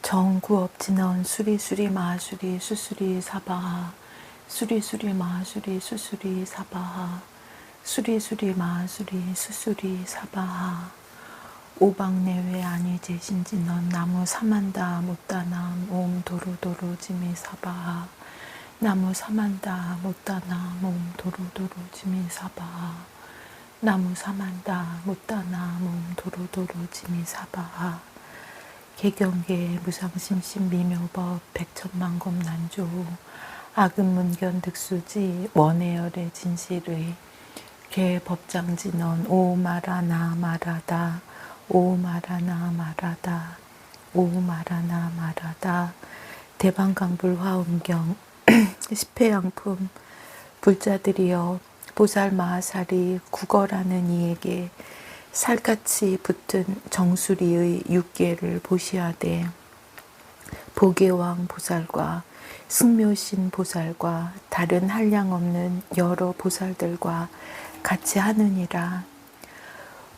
정구업진언 수리수리 마수리 수수리 사바하 수리수리 마수리 수수리 사바하 수리수리 마수리 수수리 사바하 오방내외 아니제 신진언 나무 사만다 못다남 옴 도루도루 지미 사바하 나무 사만다 못다남 옴 도루도루 지미 사바하 나무 사만다 못다남 옴 도루도루 지미 사바하 개경계 무상심심 미묘법 백천만검 난조 악은문견 득수지 원해열의 진실의 개법장진언 오마라나 마라다 오마라나 마라다 오마라나 마라다 대방강불 화엄경 십회양품 불자들이여 보살마하살이 국어라는 이에게 살같이 붙은 정수리의 육계를 보시하되 보계왕 보살과 승묘신 보살과 다른 한량 없는 여러 보살들과 같이 하느니라.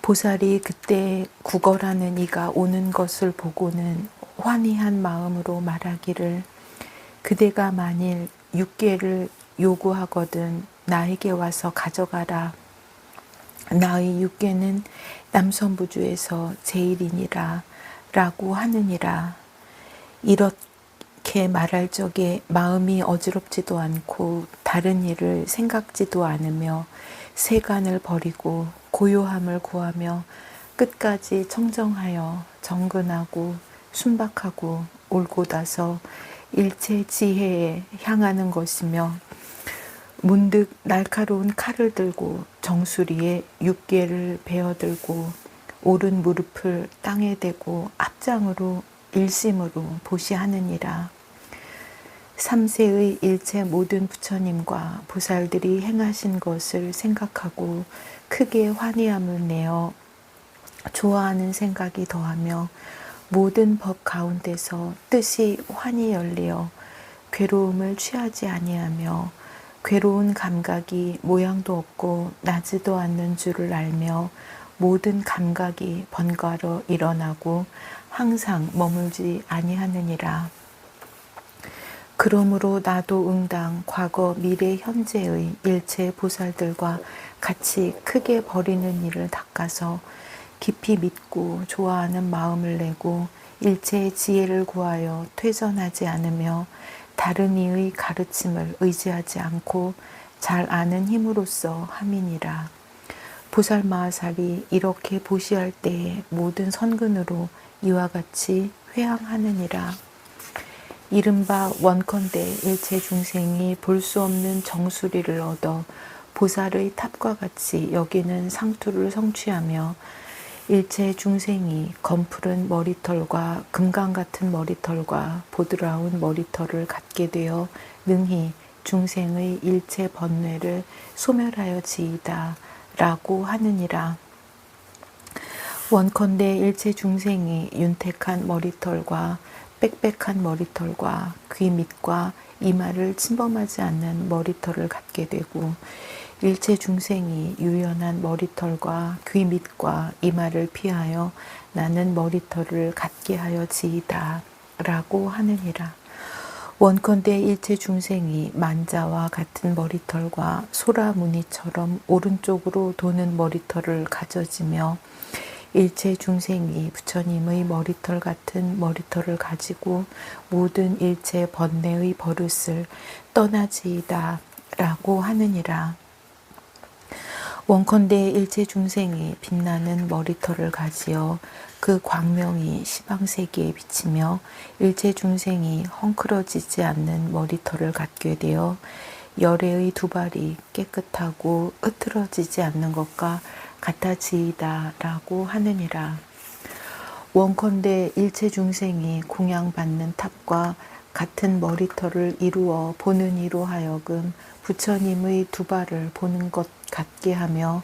보살이 그때 국어라는 이가 오는 것을 보고는 환희한 마음으로 말하기를 그대가 만일 육계를 요구하거든 나에게 와서 가져가라. 나의 육계는 남선부주에서 제일이니라 라고 하느니라. 이렇게 말할 적에 마음이 어지럽지도 않고 다른 일을 생각지도 않으며 세간을 버리고 고요함을 구하며 끝까지 청정하여 정근하고 순박하고 올곧아서 일체 지혜에 향하는 것이며 문득 날카로운 칼을 들고 정수리에 육계를 베어들고 오른 무릎을 땅에 대고 앞장으로 일심으로 보시하느니라. 삼세의 일체 모든 부처님과 보살들이 행하신 것을 생각하고 크게 환희함을 내어 좋아하는 생각이 더하며 모든 법 가운데서 뜻이 환히 열리어 괴로움을 취하지 아니하며 괴로운 감각이 모양도 없고 나지도 않는 줄을 알며 모든 감각이 번갈아 일어나고 항상 머물지 아니하느니라. 그러므로 나도 응당 과거 미래 현재의 일체 보살들과 같이 크게 버리는 일을 닦아서 깊이 믿고 좋아하는 마음을 내고 일체의 지혜를 구하여 퇴전하지 않으며 다른 이의 가르침을 의지하지 않고 잘 아는 힘으로써 함이니라. 보살마하살이 이렇게 보시할 때에 모든 선근으로 이와 같이 회항하느니라. 이른바 원컨대 일체 중생이 볼 수 없는 정수리를 얻어 보살의 탑과 같이 여기는 상투를 성취하며 일체 중생이 검푸른 머리털과 금강 같은 머리털과 보드라운 머리털을 갖게 되어 능히 중생의 일체 번뇌를 소멸하여 지이다 라고 하느니라. 원컨대 일체 중생이 윤택한 머리털과 빽빽한 머리털과 귀 밑과 이마를 침범하지 않는 머리털을 갖게 되고 일체 중생이 유연한 머리털과 귀 밑과 이마를 피하여 나는 머리털을 갖게 하여 지이다 라고 하느니라. 원컨대 일체 중생이 만자와 같은 머리털과 소라무늬처럼 오른쪽으로 도는 머리털을 가져지며 일체 중생이 부처님의 머리털 같은 머리털을 가지고 모든 일체 번뇌의 버릇을 떠나지이다 라고 하느니라. 원컨대 일체 중생이 빛나는 머리털을 가지어 그 광명이 시방세계에 비치며 일체 중생이 헝클어지지 않는 머리털을 갖게 되어 열애의 두 발이 깨끗하고 흐트러지지 않는 것과 같아지이다 라고 하느니라. 원컨대 일체 중생이 공양받는 탑과 같은 머리털을 이루어 보는 이로 하여금 부처님의 두 발을 보는 것 같게 하며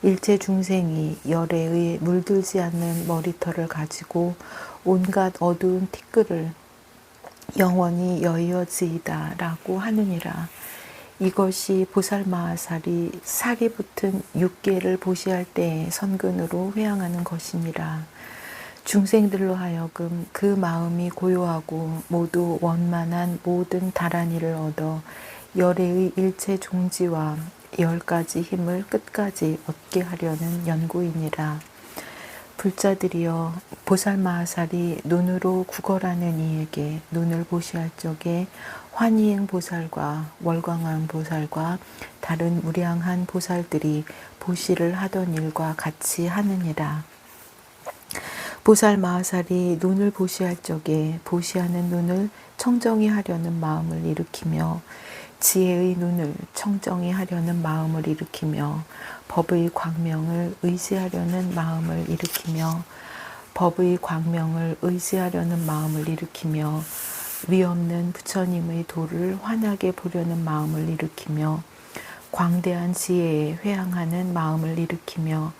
일체 중생이 열애의 물들지 않는 머리털을 가지고 온갖 어두운 티끌을 영원히 여의어지이다 라고 하느니라. 이것이 보살마하살이 살이 붙은 육계를 보시할 때의 선근으로 회항하는 것이니라. 중생들로 하여금 그 마음이 고요하고 모두 원만한 모든 다란이를 얻어 열애의 일체 종지와 10가지 힘을 끝까지 얻게 하려는 연구이니라. 불자들이여 보살마하살이 눈으로 구걸하는 이에게 눈을 보시할 적에 환희행 보살과 월광왕 보살과 다른 무량한 보살들이 보시를 하던 일과 같이 하느니라. 보살마하살이 눈을 보시할 적에 보시하는 눈을 청정히 하려는 마음을 일으키며 지혜의 눈을 청정히 하려는 마음을 일으키며 법의 광명을 의지하려는 마음을 일으키며 법의 광명을 의지하려는 마음을 일으키며 위없는 부처님의 도를 환하게 보려는 마음을 일으키며 광대한 지혜에 회항하는 마음을 일으키며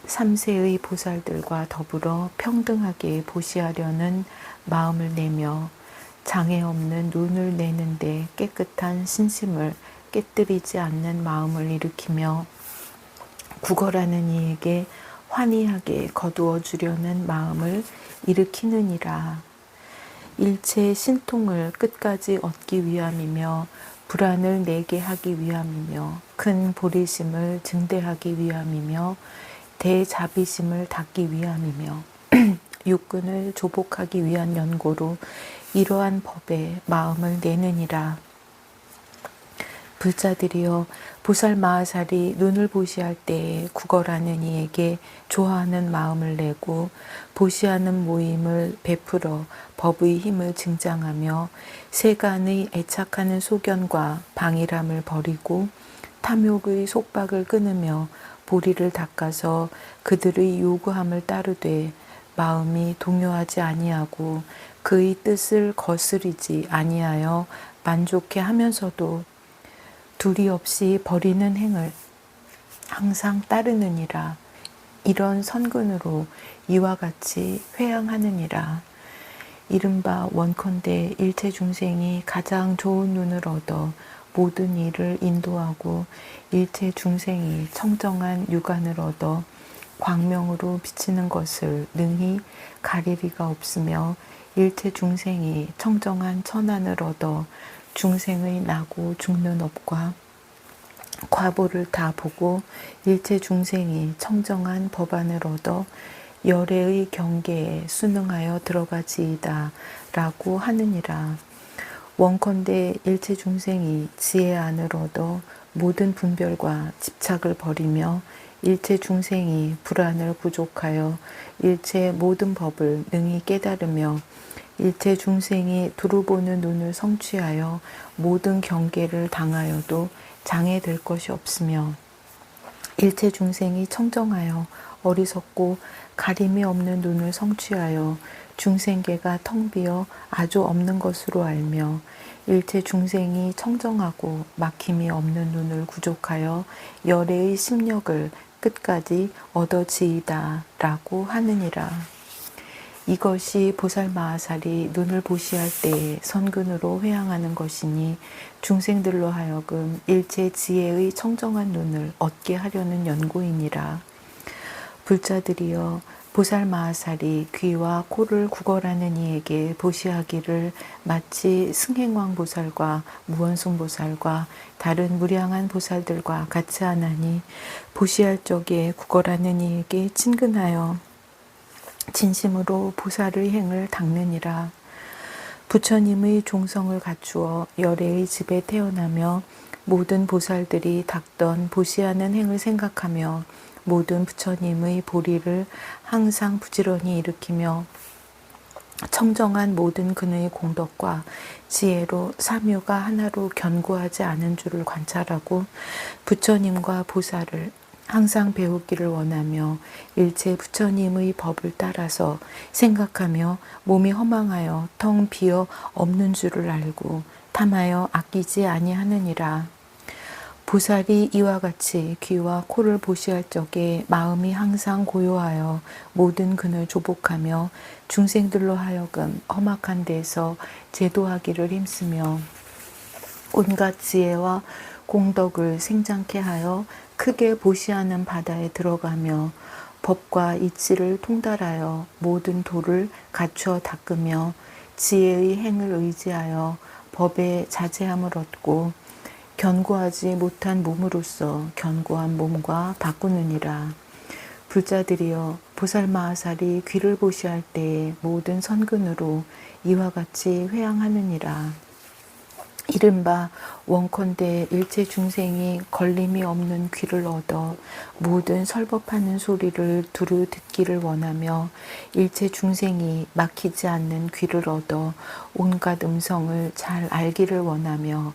삼세의 보살들과 더불어 평등하게 보시하려는 마음을 내며 장애 없는 눈을 내는데 깨끗한 신심을 깨뜨리지 않는 마음을 일으키며 구걸하는 이에게 환희하게 거두어 주려는 마음을 일으키느니라. 일체 신통을 끝까지 얻기 위함이며 불안을 내게 하기 위함이며 큰 보리심을 증대하기 위함이며 대자비심을 닦기 위함이며 육근을 조복하기 위한 연고로 이러한 법에 마음을 내느니라. 불자들이여 보살마하살이 눈을 보시할 때에 구걸하는 이에게 좋아하는 마음을 내고 보시하는 모임을 베풀어 법의 힘을 증장하며 세간의 애착하는 소견과 방일함을 버리고 탐욕의 속박을 끊으며 보리를 닦아서 그들의 요구함을 따르되 마음이 동요하지 아니하고 그의 뜻을 거스르지 아니하여 만족해 하면서도 둘이 없이 버리는 행을 항상 따르느니라. 이런 선근으로 이와 같이 회양하느니라. 이른바 원컨대 일체 중생이 가장 좋은 눈을 얻어 모든 일을 인도하고 일체 중생이 청정한 육안을 얻어 광명으로 비치는 것을 능히 가릴 리가 없으며 일체 중생이 청정한 천안을 얻어 중생의 나고 죽는 업과 과보를 다 보고 일체 중생이 청정한 법안을 얻어 열애의 경계에 순응하여 들어가지이다 라고 하느니라. 원컨대 일체 중생이 지혜 안을 얻어 모든 분별과 집착을 버리며 일체 중생이 불안을 부족하여 일체 모든 법을 능히 깨달으며 일체 중생이 두루 보는 눈을 성취하여 모든 경계를 당하여도 장애될 것이 없으며 일체 중생이 청정하여 어리석고 가림이 없는 눈을 성취하여 중생계가 텅 비어 아주 없는 것으로 알며 일체 중생이 청정하고 막힘이 없는 눈을 구족하여 열애의 심력을 끝까지 얻어지이다 라고 하느니라. 이것이 보살마하살이 눈을 보시할 때에 선근으로 회양하는 것이니 중생들로 하여금 일체 지혜의 청정한 눈을 얻게 하려는 연고이니라. 불자들이여 보살마하살이 귀와 코를 구걸하는 이에게 보시하기를 마치 승행왕 보살과 무원승 보살과 다른 무량한 보살들과 같이 하나니 보시할 적에 구걸하는 이에게 친근하여 진심으로 보살의 행을 닦느니라. 부처님의 종성을 갖추어 열애의 집에 태어나며 모든 보살들이 닦던 보시하는 행을 생각하며 모든 부처님의 보리를 항상 부지런히 일으키며 청정한 모든 근의 공덕과 지혜로 삼유가 하나로 견고하지 않은 줄을 관찰하고 부처님과 보살을 항상 배우기를 원하며 일체 부처님의 법을 따라서 생각하며 몸이 허망하여 텅 비어 없는 줄을 알고 탐하여 아끼지 아니하느니라. 보살이 이와 같이 귀와 코를 보시할 적에 마음이 항상 고요하여 모든 근을 조복하며 중생들로 하여금 험악한 데서 제도하기를 힘쓰며 온갖 지혜와 공덕을 생장케 하여 크게 보시하는 바다에 들어가며 법과 이치를 통달하여 모든 도를 갖추어 닦으며 지혜의 행을 의지하여 법의 자제함을 얻고 견고하지 못한 몸으로서 견고한 몸과 바꾸느니라. 불자들이여 보살마하살이 귀를 보시할 때에 모든 선근으로 이와 같이 회양하느니라. 이른바 원컨대 일체 중생이 걸림이 없는 귀를 얻어 모든 설법하는 소리를 두루 듣기를 원하며 일체 중생이 막히지 않는 귀를 얻어 온갖 음성을 잘 알기를 원하며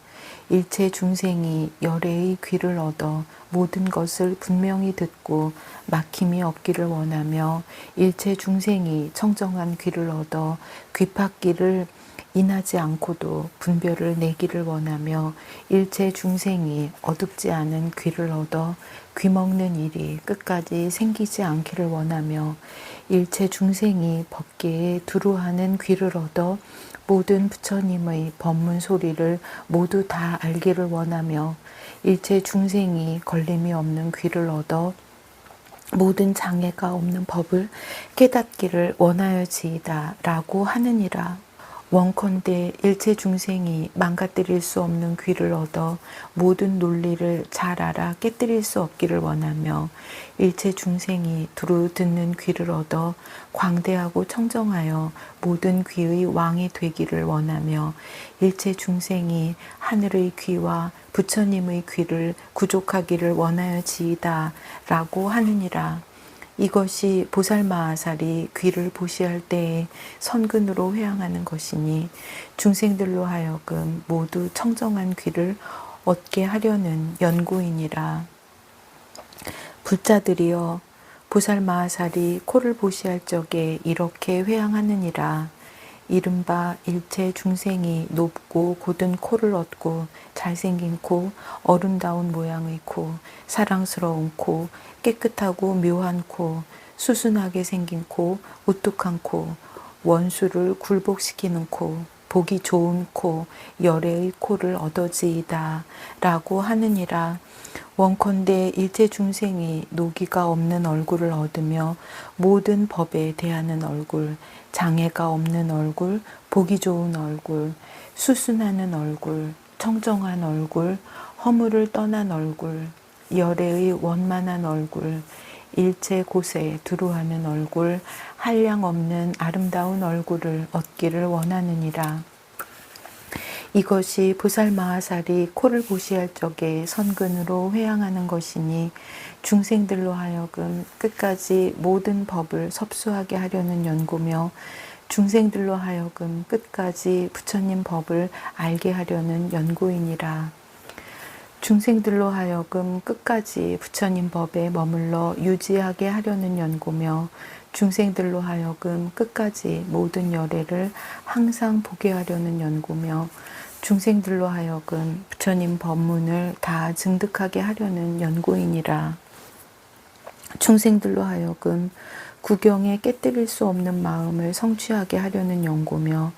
일체 중생이 열애의 귀를 얻어 모든 것을 분명히 듣고 막힘이 없기를 원하며 일체 중생이 청정한 귀를 얻어 귀팍기를 인하지 않고도 분별을 내기를 원하며 일체 중생이 어둡지 않은 귀를 얻어 귀먹는 일이 끝까지 생기지 않기를 원하며 일체 중생이 법계에 두루하는 귀를 얻어 모든 부처님의 법문 소리를 모두 다 알기를 원하며 일체 중생이 걸림이 없는 귀를 얻어 모든 장애가 없는 법을 깨닫기를 원하여지이다 라고 하느니라. 원컨대 일체 중생이 망가뜨릴 수 없는 귀를 얻어 모든 논리를 잘 알아 깨뜨릴 수 없기를 원하며 일체 중생이 두루 듣는 귀를 얻어 광대하고 청정하여 모든 귀의 왕이 되기를 원하며 일체 중생이 하늘의 귀와 부처님의 귀를 구족하기를 원하여지이다 라고 하느니라. 이것이 보살마하살이 귀를 보시할 때에 선근으로 회양하는 것이니 중생들로 하여금 모두 청정한 귀를 얻게 하려는 연구이니라. 불자들이여 보살마하살이 코를 보시할 적에 이렇게 회양하느니라. 이른바 일체 중생이 높고 곧은 코를 얻고 잘생긴 코, 어른다운 모양의 코, 사랑스러운 코, 깨끗하고 묘한 코, 수순하게 생긴 코, 우뚝한 코, 원수를 굴복시키는 코, 보기 좋은 코, 열애의 코를 얻어지이다 라고 하느니라. 원컨대 일체 중생이 노기가 없는 얼굴을 얻으며 모든 법에 대하는 얼굴, 장애가 없는 얼굴, 보기 좋은 얼굴, 수순하는 얼굴, 청정한 얼굴, 허물을 떠난 얼굴, 열애의 원만한 얼굴, 일체 곳에 두루하는 얼굴, 한량 없는 아름다운 얼굴을 얻기를 원하느니라. 이것이 보살마하살이 코를 보시할 적에 선근으로 회양하는 것이니 중생들로 하여금 끝까지 모든 법을 섭수하게 하려는 연구며 중생들로 하여금 끝까지 부처님 법을 알게 하려는 연구이니라. 중생들로 하여금 끝까지 부처님 법에 머물러 유지하게 하려는 연구며 중생들로 하여금 끝까지 모든 열애를 항상 보게 하려는 연구며 중생들로 하여금 부처님 법문을 다 증득하게 하려는 연구이니라. 중생들로 하여금 구경에 깨뜨릴 수 없는 마음을 성취하게 하려는 연구며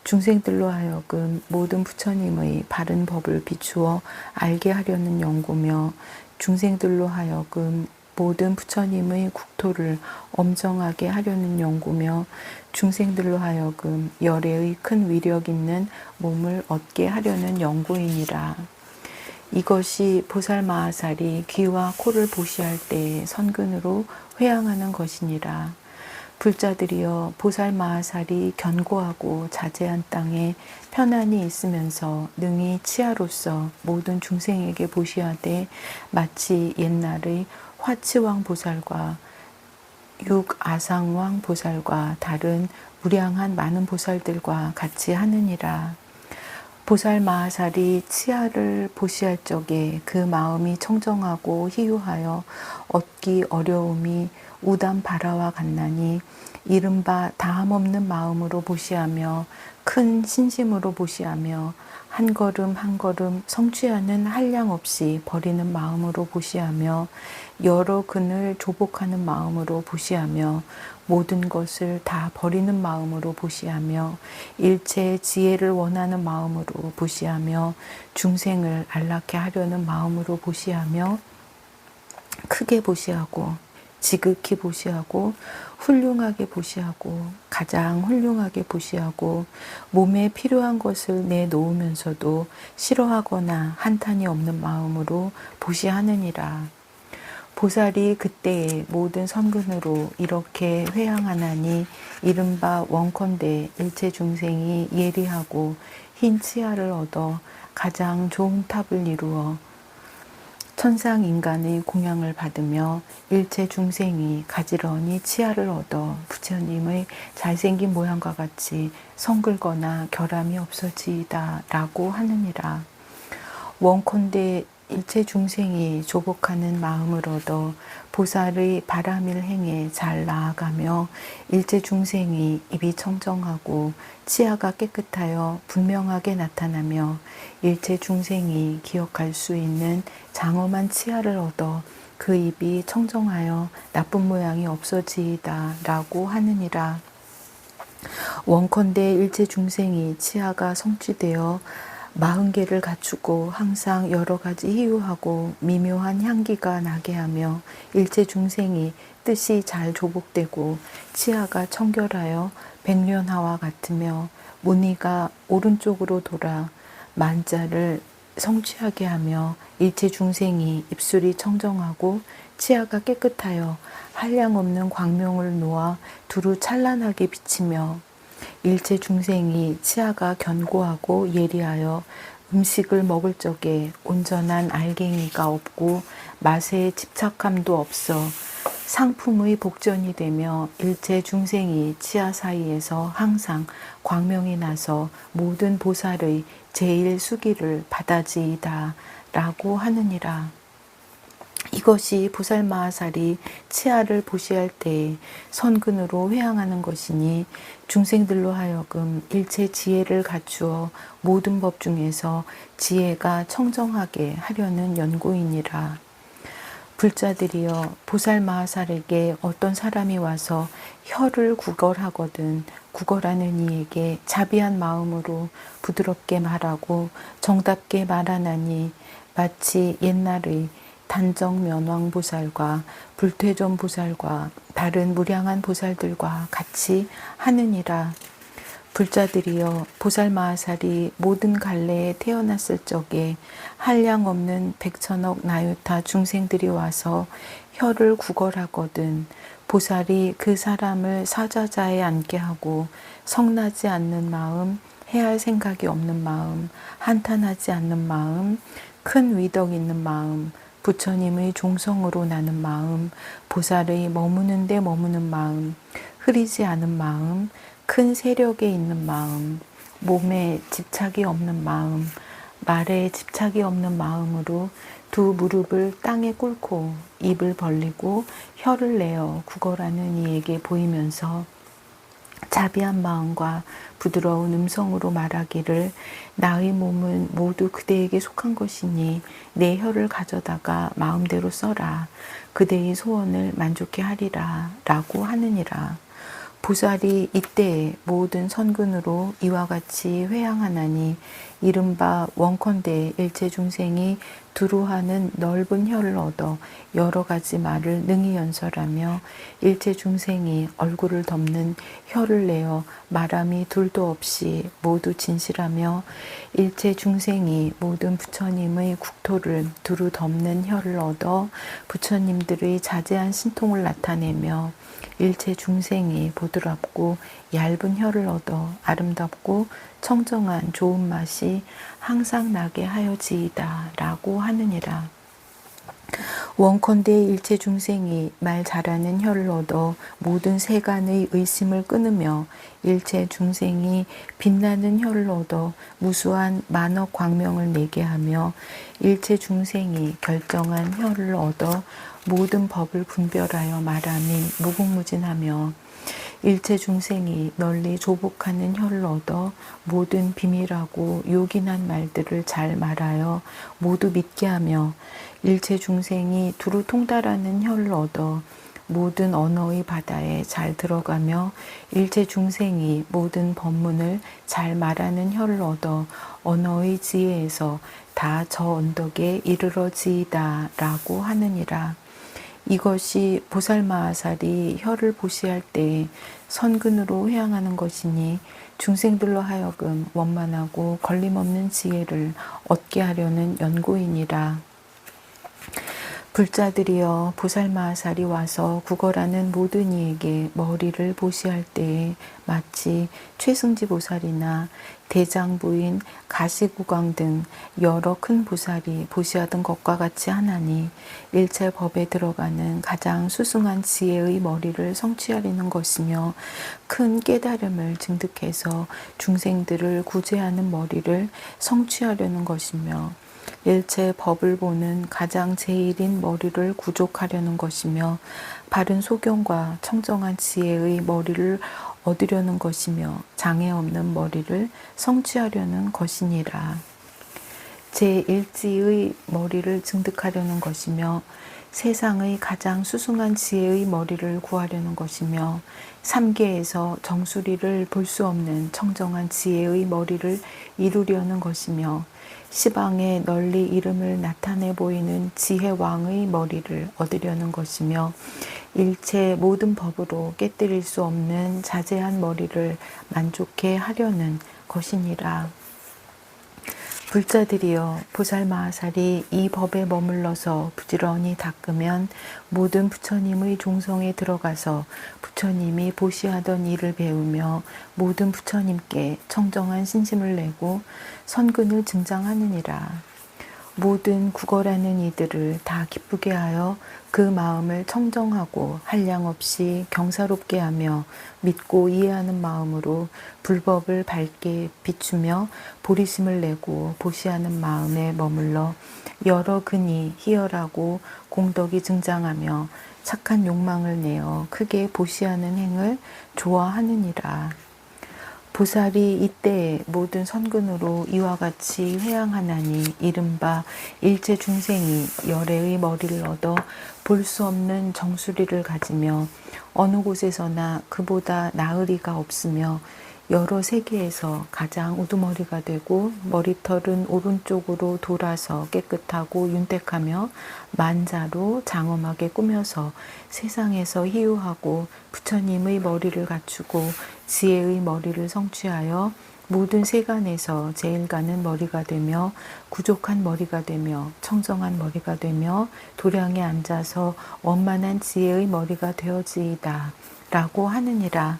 중생들로 하여금 모든 부처님의 바른 법을 비추어 알게 하려는 연구며 중생들로 하여금 모든 부처님의 국토를 엄정하게 하려는 연구며 중생들로 하여금 열애의 큰 위력 있는 몸을 얻게 하려는 연구이니라. 이것이 보살마하살이 귀와 코를 보시할 때에 선근으로 회양하는 것이니라. 불자들이여 보살마하살이 견고하고 자제한 땅에 편안히 있으면서 능히 치아로서 모든 중생에게 보시하되 마치 옛날의 화치왕 보살과 육아상왕 보살과 다른 무량한 많은 보살들과 같이 하느니라. 보살마하살이 치아를 보시할 적에 그 마음이 청정하고 희유하여 얻기 어려움이 우담바라와 같나니 이른바 다함없는 마음으로 보시하며 큰 신심으로 보시하며 한 걸음 한 걸음 성취하는 한량 없이 버리는 마음으로 보시하며 여러 근을 조복하는 마음으로 보시하며 모든 것을 다 버리는 마음으로 보시하며 일체의 지혜를 원하는 마음으로 보시하며 중생을 안락해 하려는 마음으로 보시하며 크게 보시하고 지극히 보시하고 훌륭하게 보시하고 가장 훌륭하게 보시하고 몸에 필요한 것을 내놓으면서도 싫어하거나 한탄이 없는 마음으로 보시하느니라. 보살이 그때의 모든 선근으로 이렇게 회양하나니 이른바 원컨대 일체 중생이 예리하고 흰 치아를 얻어 가장 좋은 탑을 이루어 천상 인간의 공양을 받으며 일체 중생이 가지런히 치아를 얻어 부처님의 잘생긴 모양과 같이 성글거나 결함이 없어지이다 라고 하느니라. 원컨대 일체 중생이 조복하는 마음을 얻어 보살의 바람일 행에 잘 나아가며 일체 중생이 입이 청정하고 치아가 깨끗하여 분명하게 나타나며 일체 중생이 기억할 수 있는 장엄한 치아를 얻어 그 입이 청정하여 나쁜 모양이 없어지이다 라고 하느니라. 원컨대 일체 중생이 치아가 성취되어 40개를 갖추고 항상 여러 가지 희유하고 미묘한 향기가 나게 하며 일체 중생이 뜻이 잘 조복되고 치아가 청결하여 백련하와 같으며 무늬가 오른쪽으로 돌아 만자를 성취하게 하며 일체 중생이 입술이 청정하고 치아가 깨끗하여 한량없는 광명을 놓아 두루 찬란하게 비치며 일체 중생이 치아가 견고하고 예리하여 음식을 먹을 적에 온전한 알갱이가 없고 맛에 집착함도 없어 상품의 복전이 되며 일체 중생이 치아 사이에서 항상 광명이 나서 모든 보살의 제일 수기를 받아지이다 라고 하느니라. 이것이 보살마하살이 치아를 보시할 때에 선근으로 회항하는 것이니 중생들로 하여금 일체 지혜를 갖추어 모든 법 중에서 지혜가 청정하게 하려는 연고이니라. 불자들이여 보살마하살에게 어떤 사람이 와서 혀를 구걸하거든 구걸하는 이에게 자비한 마음으로 부드럽게 말하고 정답게 말하나니 마치 옛날의 단정면왕보살과 불퇴존보살과 다른 무량한 보살들과 같이 하느니라. 불자들이여 보살마하살이 모든 갈래에 태어났을 적에 한량없는 백천억 나유타 중생들이 와서 혀를 구걸하거든 보살이 그 사람을 사자자에 앉게 하고 성나지 않는 마음, 해할 생각이 없는 마음, 한탄하지 않는 마음, 큰 위덕 있는 마음, 부처님의 종성으로 나는 마음, 보살의 머무는 데 머무는 마음, 흐리지 않은 마음, 큰 세력에 있는 마음, 몸에 집착이 없는 마음, 말에 집착이 없는 마음으로 두 무릎을 땅에 꿇고 입을 벌리고 혀를 내어 구걸하는 이에게 보이면서 자비한 마음과 부드러운 음성으로 말하기를 나의 몸은 모두 그대에게 속한 것이니 내 혀를 가져다가 마음대로 써라. 그대의 소원을 만족해 하리라. 라고 하느니라. 보살이 이때에 모든 선근으로 이와 같이 회양하나니 이른바 원컨대 일체 중생이 두루하는 넓은 혀를 얻어 여러 가지 말을 능히 연설하며 일체 중생이 얼굴을 덮는 혀를 내어 말함이 둘도 없이 모두 진실하며 일체 중생이 모든 부처님의 국토를 두루 덮는 혀를 얻어 부처님들의 자제한 신통을 나타내며 일체 중생이 부드럽고 얇은 혀를 얻어 아름답고 청정한 좋은 맛이 항상 나게 하여지이다 라고 하느니라. 원컨대 일체 중생이 말 잘하는 혀를 얻어 모든 세간의 의심을 끊으며 일체 중생이 빛나는 혀를 얻어 무수한 만억 광명을 내게 하며 일체 중생이 결정한 혀를 얻어 모든 법을 분별하여 말함이 무궁무진하며 일체 중생이 널리 조복하는 혀를 얻어 모든 비밀하고 요긴한 말들을 잘 말하여 모두 믿게 하며 일체 중생이 두루 통달하는 혀를 얻어 모든 언어의 바다에 잘 들어가며 일체 중생이 모든 법문을 잘 말하는 혀를 얻어 언어의 지혜에서 다 저 언덕에 이르러지이다 라고 하느니라. 이것이 보살마하살이 혀를 보시할 때에 선근으로 회양하는 것이니 중생들로 하여금 원만하고 걸림없는 지혜를 얻게 하려는 연고이니라. 불자들이여 보살마하살이 와서 구걸하는 모든 이에게 머리를 보시할 때에 마치 최승지 보살이나 대장부인 가시구강 등 여러 큰 보살이 보시하던 것과 같이 하나니 일체 법에 들어가는 가장 수승한 지혜의 머리를 성취하려는 것이며 큰 깨달음을 증득해서 중생들을 구제하는 머리를 성취하려는 것이며 일체 법을 보는 가장 제일인 머리를 구족하려는 것이며 바른 소견과 청정한 지혜의 머리를 얻으려는 것이며 장애 없는 머리를 성취하려는 것이니라. 제1지의 머리를 증득하려는 것이며 세상의 가장 수승한 지혜의 머리를 구하려는 것이며 삼계에서 정수리를 볼 수 없는 청정한 지혜의 머리를 이루려는 것이며 시방에 널리 이름을 나타내 보이는 지혜왕의 머리를 얻으려는 것이며 일체 모든 법으로 깨뜨릴 수 없는 자제한 머리를 만족해 하려는 것이니라. 불자들이여 보살마하살이 이 법에 머물러서 부지런히 닦으면 모든 부처님의 종성에 들어가서 부처님이 보시하던 일을 배우며 모든 부처님께 청정한 신심을 내고 선근을 증장하느니라. 모든 구걸하는 이들을 다 기쁘게 하여 그 마음을 청정하고 한량없이 경사롭게 하며 믿고 이해하는 마음으로 불법을 밝게 비추며 보리심을 내고 보시하는 마음에 머물러 여러 근이 희열하고 공덕이 증장하며 착한 욕망을 내어 크게 보시하는 행을 좋아하느니라. 보살이 이때에 모든 선근으로 이와 같이 회양하나니 이른바 일체 중생이 열애의 머리를 얻어 볼 수 없는 정수리를 가지며 어느 곳에서나 그보다 나으리가 없으며 여러 세계에서 가장 우두머리가 되고 머리털은 오른쪽으로 돌아서 깨끗하고 윤택하며 만자로 장엄하게 꾸며서 세상에서 희유하고 부처님의 머리를 갖추고 지혜의 머리를 성취하여 모든 세간에서 제일 가는 머리가 되며 구족한 머리가 되며 청정한 머리가 되며 도량에 앉아서 원만한 지혜의 머리가 되어지이다 라고 하느니라.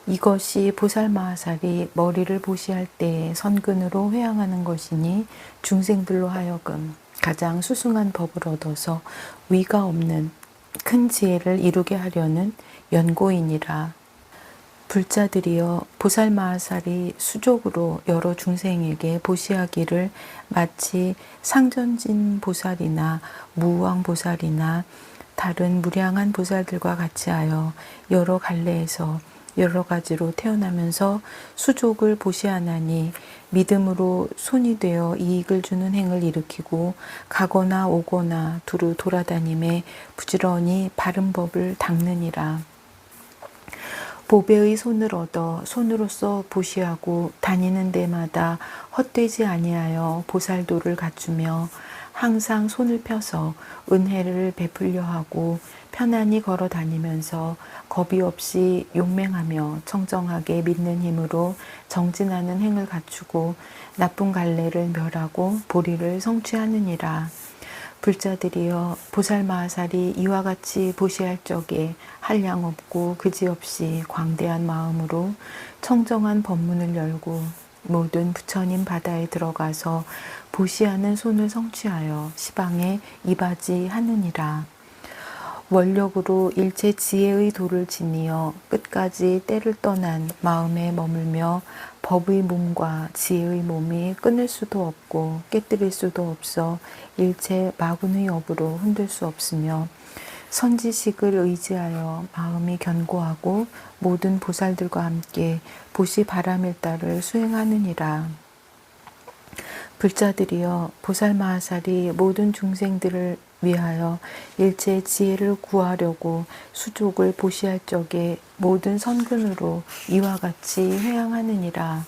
이것이 보살마하살이 머리를 보시할 때에 선근으로 회양하는 것이니 중생들로 하여금 가장 수승한 법을 얻어서 위가 없는 큰 지혜를 이루게 하려는 연고이니라. 불자들이여 보살마하살이 수족으로 여러 중생에게 보시하기를 마치 상전진 보살이나 무왕 보살이나 다른 무량한 보살들과 같이 하여 여러 갈래에서 여러 가지로 태어나면서 수족을 보시하나니 믿음으로 손이 되어 이익을 주는 행을 일으키고 가거나 오거나 두루 돌아다님에 부지런히 바른 법을 닦느니라. 보배의 손을 얻어 손으로서 보시하고 다니는 데마다 헛되지 아니하여 보살도를 갖추며 항상 손을 펴서 은혜를 베풀려 하고 편안히 걸어 다니면서 겁이 없이 용맹하며 청정하게 믿는 힘으로 정진하는 행을 갖추고 나쁜 갈래를 멸하고 보리를 성취하느니라. 불자들이여 보살마하살이 이와 같이 보시할 적에 한량없고 그지없이 광대한 마음으로 청정한 법문을 열고 모든 부처님 바다에 들어가서 보시하는 손을 성취하여 시방에 이바지하느니라. 원력으로 일체 지혜의 도를 지니어 끝까지 때를 떠난 마음에 머물며 법의 몸과 지혜의 몸이 끊을 수도 없고 깨뜨릴 수도 없어 일체 마군의 업으로 흔들 수 없으며 선지식을 의지하여 마음이 견고하고 모든 보살들과 함께 보시 바라밀다를 수행하느니라. 불자들이여 보살마하살이 모든 중생들을 위하여 일체 지혜를 구하려고 수족을 보시할 적에 모든 선근으로 이와 같이 회양하느니라.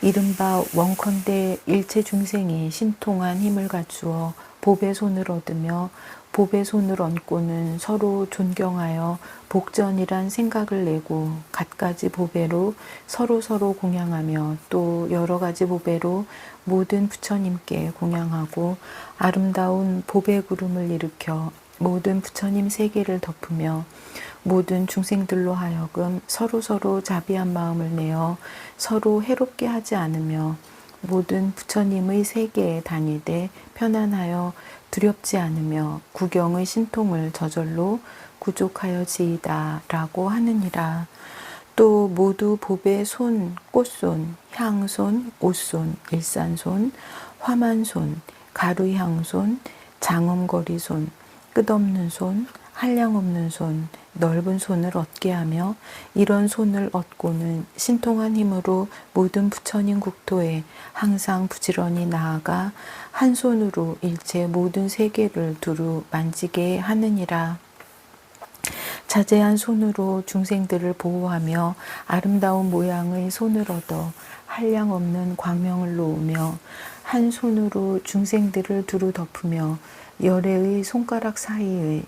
이른바 원컨대 일체 중생이 신통한 힘을 갖추어 법의 손을 얻으며 보배 손을 얹고는 서로 존경하여 복전이란 생각을 내고 갖가지 보배로 서로 공양하며 또 여러 가지 보배로 모든 부처님께 공양하고 아름다운 보배 구름을 일으켜 모든 부처님 세계를 덮으며 모든 중생들로 하여금 서로 자비한 마음을 내어 서로 해롭게 하지 않으며 모든 부처님의 세계에 다니되 편안하여 두렵지 않으며 구경의 신통을 저절로 구족하여 지이다 라고 하느니라. 또 모두 보배 손, 꽃손, 향손, 옷손, 일산손, 화만손, 가루향손, 장엄거리손, 끝없는 손, 한량없는 손, 넓은 손을 얻게 하며 이런 손을 얻고는 신통한 힘으로 모든 부처님 국토에 항상 부지런히 나아가 한 손으로 일체 모든 세계를 두루 만지게 하느니라. 자제한 손으로 중생들을 보호하며 아름다운 모양의 손을 얻어 한량없는 광명을 놓으며 한 손으로 중생들을 두루 덮으며 열애의 손가락 사이의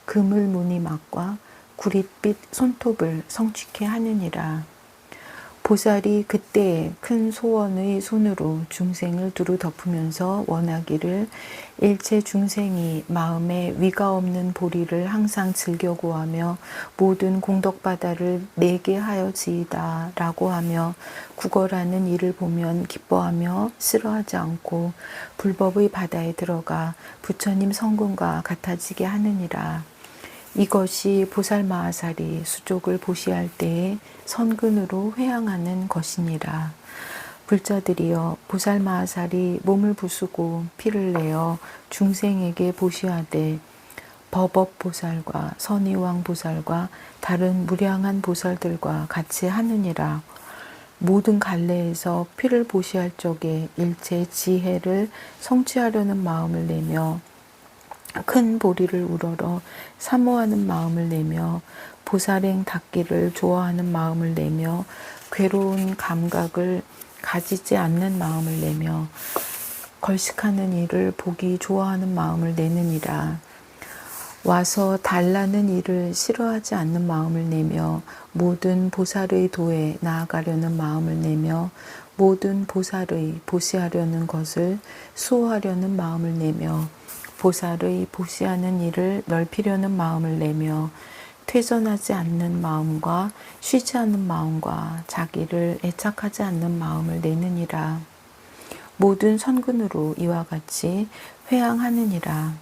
그물 무늬막과 구릿빛 손톱을 성취케 하느니라. 보살이 그때에 큰 소원의 손으로 중생을 두루 덮으면서 원하기를 일체 중생이 마음에 위가 없는 보리를 항상 즐겨 구하며 모든 공덕바다를 내게 하여지이다 라고 하며 구걸하는 이를 보면 기뻐하며 싫어하지 않고 불법의 바다에 들어가 부처님 성군과 같아지게 하느니라. 이것이 보살마하살이 수족을 보시할 때에 선근으로 회양하는 것이니라. 불자들이여 보살마하살이 몸을 부수고 피를 내어 중생에게 보시하되 법업보살과 선의왕보살과 다른 무량한 보살들과 같이 하느니라. 모든 갈래에서 피를 보시할 적에 일체 지혜를 성취하려는 마음을 내며 큰 보리를 우러러 사모하는 마음을 내며 보살행 닦기를 좋아하는 마음을 내며 괴로운 감각을 가지지 않는 마음을 내며 걸식하는 일을 보기 좋아하는 마음을 내느니라. 와서 달라는 일을 싫어하지 않는 마음을 내며 모든 보살의 도에 나아가려는 마음을 내며 모든 보살의 보시하려는 것을 수호하려는 마음을 내며 보살의 보시하는 일을 넓히려는 마음을 내며 퇴전하지 않는 마음과 쉬지 않는 마음과 자기를 애착하지 않는 마음을 내느니라. 모든 선근으로 이와 같이 회양하느니라.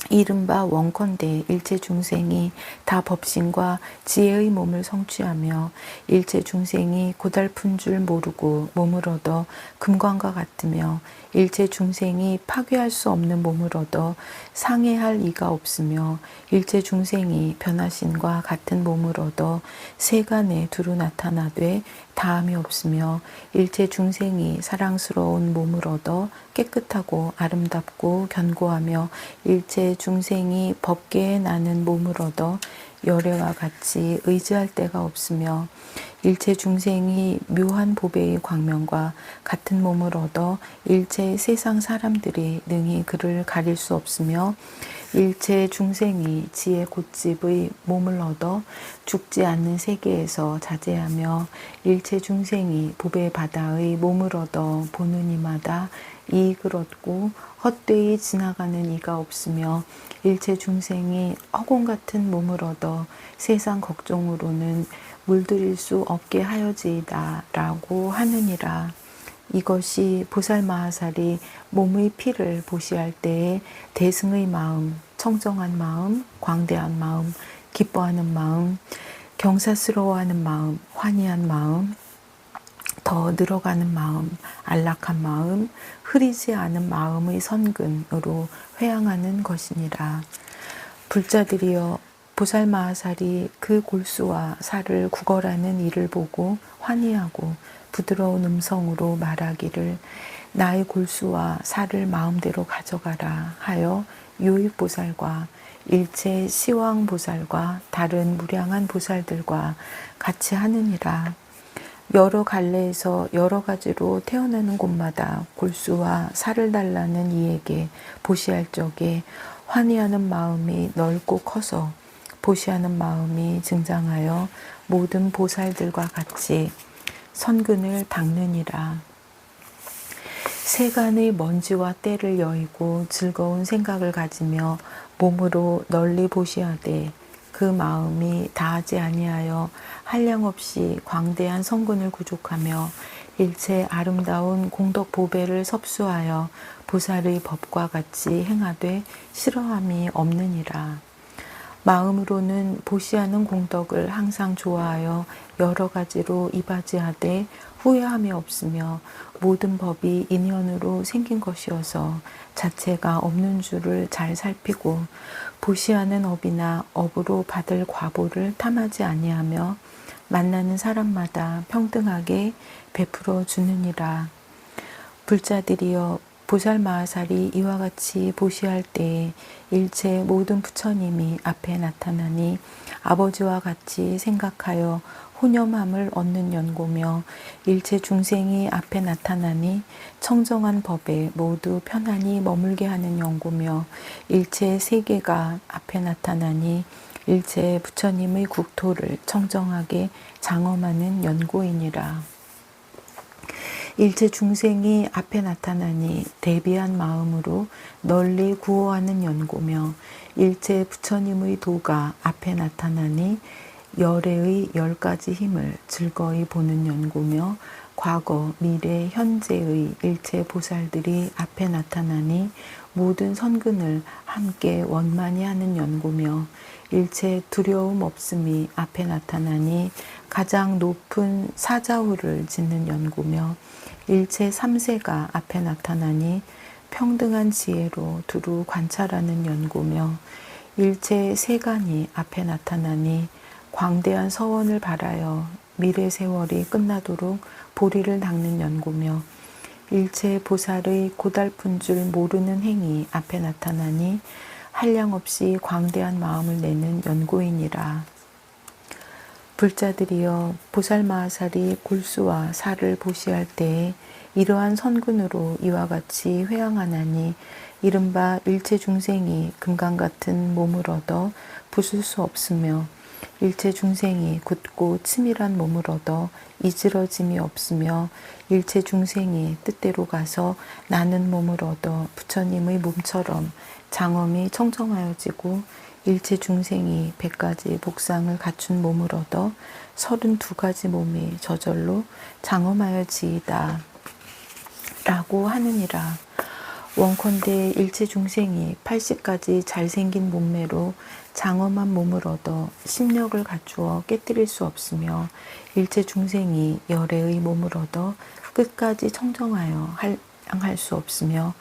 이른바 원컨대 일체 중생이 다 법신과 지혜의 몸을 성취하며 일체 중생이 고달픈 줄 모르고 몸을 얻어 금광과 같으며 일체 중생이 파괴할 수 없는 몸을 얻어 상해할 이가 없으며 일체 중생이 변화신과 같은 몸을 얻어 세간에 두루 나타나되 다함이 없으며 일체 중생이 사랑스러운 몸을 얻어 깨끗하고 아름답고 견고하며 일체 중생이 법계에 나는 몸을 얻어 열애와 같이 의지할 데가 없으며 일체 중생이 묘한 보배의 광명과 같은 몸을 얻어 일체 세상 사람들이 능히 그를 가릴 수 없으며 일체 중생이 지혜 곧집의 몸을 얻어 죽지 않는 세계에서 자제하며 일체 중생이 보배 바다의 몸을 얻어 보는 이마다 이익을 얻고 헛되이 지나가는 이가 없으며 일체 중생이 허공 같은 몸을 얻어 세상 걱정으로는 물들일 수 없게 하여지이다 라고 하느니라. 이것이 보살마하살이 몸의 피를 보시할 때에 대승의 마음, 청정한 마음, 광대한 마음, 기뻐하는 마음, 경사스러워하는 마음, 환희한 마음, 더 늘어가는 마음, 안락한 마음, 흐리지 않은 마음의 선근으로 회양하는 것이니라. 불자들이여 보살마하살이 그 골수와 살을 구걸하는 이를 보고 환희하고 부드러운 음성으로 말하기를 나의 골수와 살을 마음대로 가져가라 하여 요익보살과 일체 시왕보살과 다른 무량한 보살들과 같이 하느니라. 여러 갈래에서 여러 가지로 태어나는 곳마다 골수와 살을 달라는 이에게 보시할 적에 환희하는 마음이 넓고 커서 보시하는 마음이 증장하여 모든 보살들과 같이 선근을 닦느니라. 세간의 먼지와 때를 여의고 즐거운 생각을 가지며 몸으로 널리 보시하되 그 마음이 다하지 아니하여 한량없이 광대한 성근을 구족하며 일체 아름다운 공덕 보배를 섭수하여 보살의 법과 같이 행하되 싫어함이 없느니라. 마음으로는 보시하는 공덕을 항상 좋아하여 여러 가지로 이바지하되 후회함이 없으며 모든 법이 인연으로 생긴 것이어서 자체가 없는 줄을 잘 살피고 보시하는 업이나 업으로 받을 과보를 탐하지 아니하며 만나는 사람마다 평등하게 베풀어 주느니라. 불자들이여 보살마하살이 이와 같이 보시할 때에 일체 모든 부처님이 앞에 나타나니 아버지와 같이 생각하여 혼념함을 얻는 연고며 일체 중생이 앞에 나타나니 청정한 법에 모두 편안히 머물게 하는 연고며 일체 세계가 앞에 나타나니 일체 부처님의 국토를 청정하게 장엄하는 연고이니라. 일체 중생이 앞에 나타나니 대비한 마음으로 널리 구호하는 연고며 일체 부처님의 도가 앞에 나타나니 열애의 10가지 힘을 즐거이 보는 연고며 과거, 미래, 현재의 일체 보살들이 앞에 나타나니 모든 선근을 함께 원만히 하는 연고며 일체 두려움 없음이 앞에 나타나니 가장 높은 사자후를 짓는 연고며 일체 삼세가 앞에 나타나니 평등한 지혜로 두루 관찰하는 연고며 일체 세간이 앞에 나타나니 광대한 서원을 바라여 미래 세월이 끝나도록 보리를 닦는 연고며 일체 보살의 고달픈 줄 모르는 행위 앞에 나타나니 한량없이 광대한 마음을 내는 연고이니라. 불자들이여 보살마하살이 골수와 살을 보시할 때에 이러한 선근으로 이와 같이 회항하나니 이른바 일체 중생이 금강 같은 몸을 얻어 부술 수 없으며 일체 중생이 굳고 치밀한 몸을 얻어 이지러짐이 없으며 일체 중생이 뜻대로 가서 나는 몸을 얻어 부처님의 몸처럼 장엄히 청정하여지고 일체 중생이 100가지 복상을 갖춘 몸을 얻어 32가지 몸이 저절로 장엄하여지이다 라고 하느니라. 원컨대 일체 중생이 80가지 잘생긴 몸매로 장엄한 몸을 얻어 심력을 갖추어 깨뜨릴 수 없으며 일체 중생이 열애의 몸을 얻어 끝까지 청정하여 향할 수 없으며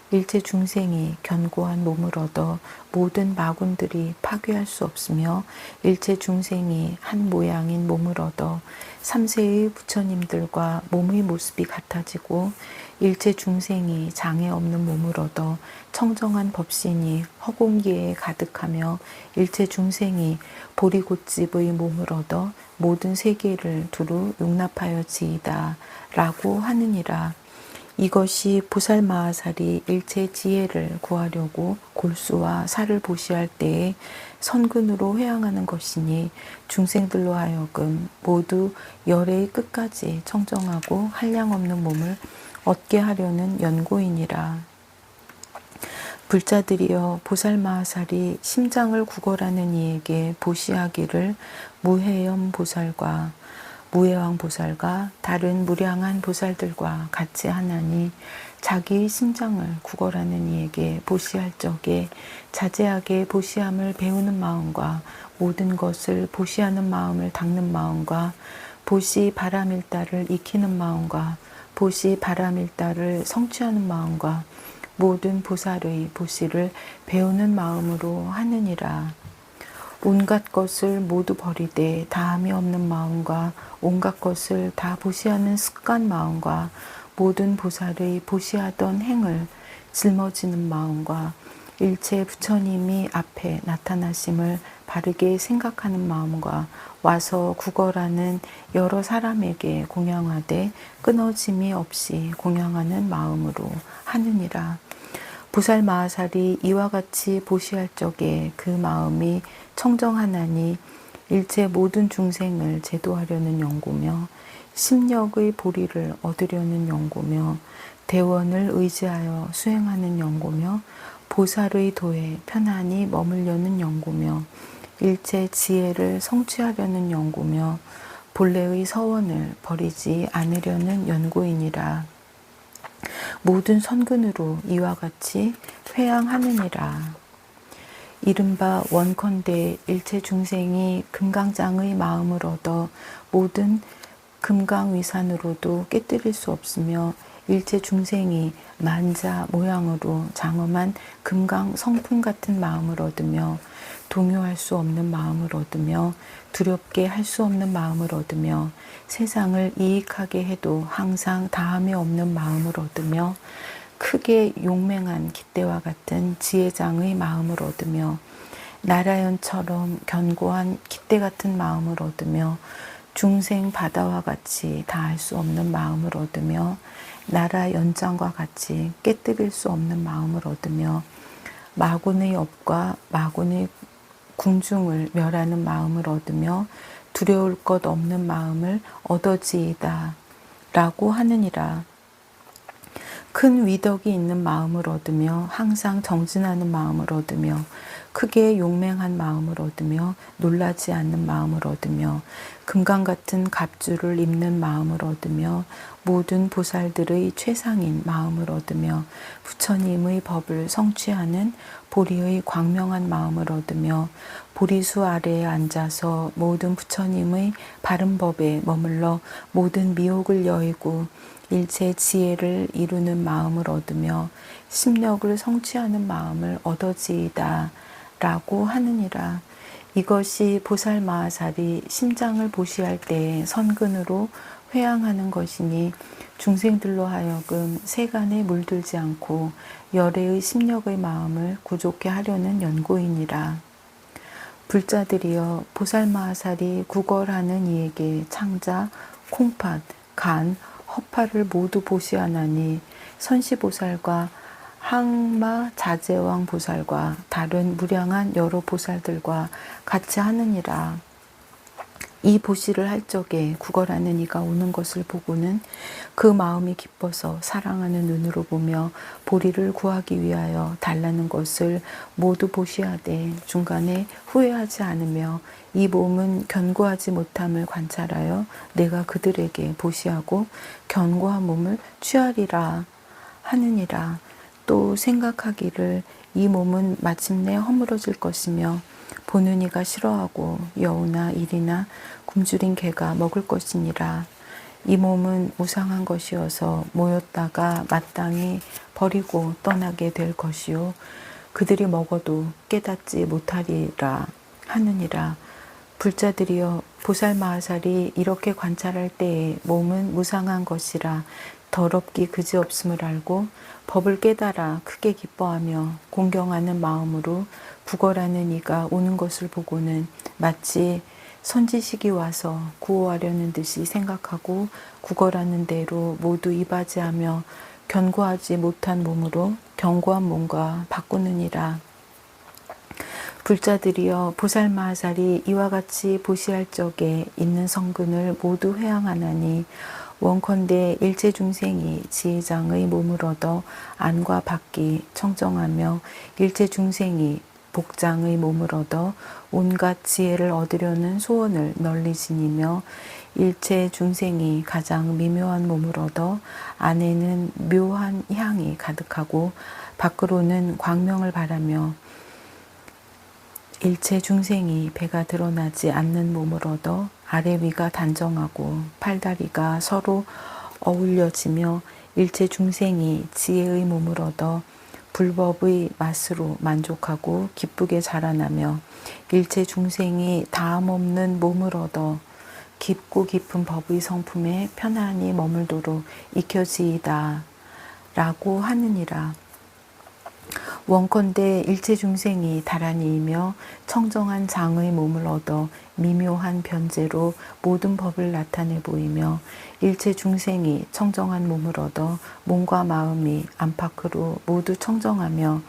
일체 중생이 견고한 몸을 얻어 모든 마군들이 파괴할 수 없으며 일체 중생이 한 모양인 몸을 얻어 삼세의 부처님들과 몸의 모습이 같아지고 일체 중생이 장애 없는 몸을 얻어 청정한 법신이 허공기에 가득하며 일체 중생이 보리곶집의 몸을 얻어 모든 세계를 두루 용납하여지이다 라고 하느니라. 이것이 보살마하살이 일체 지혜를 구하려고 골수와 살을 보시할 때에 선근으로 회항하는 것이니 중생들로 하여금 모두 열애의 끝까지 청정하고 한량없는 몸을 얻게 하려는 연고이니라. 불자들이여 보살마하살이 심장을 구걸하는 이에게 보시하기를 무해염 보살과 무해왕 보살과 다른 무량한 보살들과 같이 하나니 자기의 심장을 구걸하는 이에게 보시할 적에 자제하게 보시함을 배우는 마음과 모든 것을 보시하는 마음을 닦는 마음과 보시 바람일다를 익히는 마음과 보시 바람일다를 성취하는 마음과 모든 보살의 보시를 배우는 마음으로 하느니라. 온갖 것을 모두 버리되 다함이 없는 마음과 온갖 것을 다 보시하는 습관 마음과 모든 보살의 보시하던 행을 짊어지는 마음과 일체 부처님이 앞에 나타나심을 바르게 생각하는 마음과 와서 구걸하는 여러 사람에게 공양하되 끊어짐이 없이 공양하는 마음으로 하느니라. 보살마하살이 이와 같이 보시할 적에 그 마음이 청정하나니 일체 모든 중생을 제도하려는 연고며 심력의 보리를 얻으려는 연고며 대원을 의지하여 수행하는 연고며 보살의 도에 편안히 머물려는 연고며 일체 지혜를 성취하려는 연고며 본래의 서원을 버리지 않으려는 연고이니라. 모든 선근으로 이와 같이 회양하느니라. 이른바 원컨대 일체 중생이 금강장의 마음을 얻어 모든 금강위산으로도 깨뜨릴 수 없으며 일체 중생이 만자 모양으로 장엄한 금강 성품 같은 마음을 얻으며 동요할 수 없는 마음을 얻으며 두렵게 할 수 없는 마음을 얻으며 세상을 이익하게 해도 항상 다함이 없는 마음을 얻으며 크게 용맹한 깃대와 같은 지혜장의 마음을 얻으며 나라연처럼 견고한 깃대 같은 마음을 얻으며 중생 바다와 같이 다할 수 없는 마음을 얻으며 나라 연장과 같이 깨뜨릴 수 없는 마음을 얻으며 마곤의 업과 마곤의 궁중을 멸하는 마음을 얻으며 두려울 것 없는 마음을 얻어지이다 라고 하느니라. 큰 위덕이 있는 마음을 얻으며 항상 정진하는 마음을 얻으며 크게 용맹한 마음을 얻으며 놀라지 않는 마음을 얻으며 금강 같은 갑주를 입는 마음을 얻으며 모든 보살들의 최상인 마음을 얻으며 부처님의 법을 성취하는 보리의 광명한 마음을 얻으며 보리수 아래에 앉아서 모든 부처님의 바른 법에 머물러 모든 미혹을 여의고 일체 지혜를 이루는 마음을 얻으며 심력을 성취하는 마음을 얻어지이다 라고 하느니라. 이것이 보살마하살이 심장을 보시할 때에 선근으로 회양하는 것이니 중생들로 하여금 세간에 물들지 않고 열애의 심력의 마음을 구족케 하려는 연고이니라. 불자들이여 보살마하살이 구걸하는 이에게 창자, 콩팥, 간, 허파를 모두 보시하나니 선시보살과 항마 자제왕 보살과 다른 무량한 여러 보살들과 같이 하느니라. 이 보시를 할 적에 구걸하는 이가 오는 것을 보고는 그 마음이 기뻐서 사랑하는 눈으로 보며 보리를 구하기 위하여 달라는 것을 모두 보시하되 중간에 후회하지 않으며 이 몸은 견고하지 못함을 관찰하여 내가 그들에게 보시하고 견고한 몸을 취하리라 하느니라. 또 생각하기를 이 몸은 마침내 허물어질 것이며 보는 이가 싫어하고 여우나 일이나 굶주린 개가 먹을 것이니라. 이 몸은 무상한 것이어서 모였다가 마땅히 버리고 떠나게 될 것이요 그들이 먹어도 깨닫지 못하리라 하느니라. 불자들이여 보살마하살이 이렇게 관찰할 때에 몸은 무상한 것이라 더럽기 그지없음을 알고 법을 깨달아 크게 기뻐하며 공경하는 마음으로 구걸하는 이가 오는 것을 보고는 마치 선지식이 와서 구호하려는 듯이 생각하고 구걸하는 대로 모두 이바지하며 견고하지 못한 몸으로 견고한 몸과 바꾸느니라. 불자들이여 보살마하살이 이와 같이 보시할 적에 있는 성근을 모두 회양하나니 원컨대 일체 중생이 지혜장의 몸을 얻어 안과 밖이 청정하며 일체 중생이 복장의 몸을 얻어 온갖 지혜를 얻으려는 소원을 널리 지니며 일체 중생이 가장 미묘한 몸을 얻어 안에는 묘한 향이 가득하고 밖으로는 광명을 바라며 일체 중생이 배가 드러나지 않는 몸을 얻어 아래 위가 단정하고 팔다리가 서로 어울려지며 일체 중생이 지혜의 몸을 얻어 불법의 맛으로 만족하고 기쁘게 자라나며 일체 중생이 다함없는 몸을 얻어 깊고 깊은 법의 성품에 편안히 머물도록 익혀지이다 라고 하느니라. 원컨대 일체 중생이 다란이이며 청정한 장의 몸을 얻어 미묘한 변제로 모든 법을 나타내 보이며 일체 중생이 청정한 몸을 얻어 몸과 마음이 안팎으로 모두 청정하며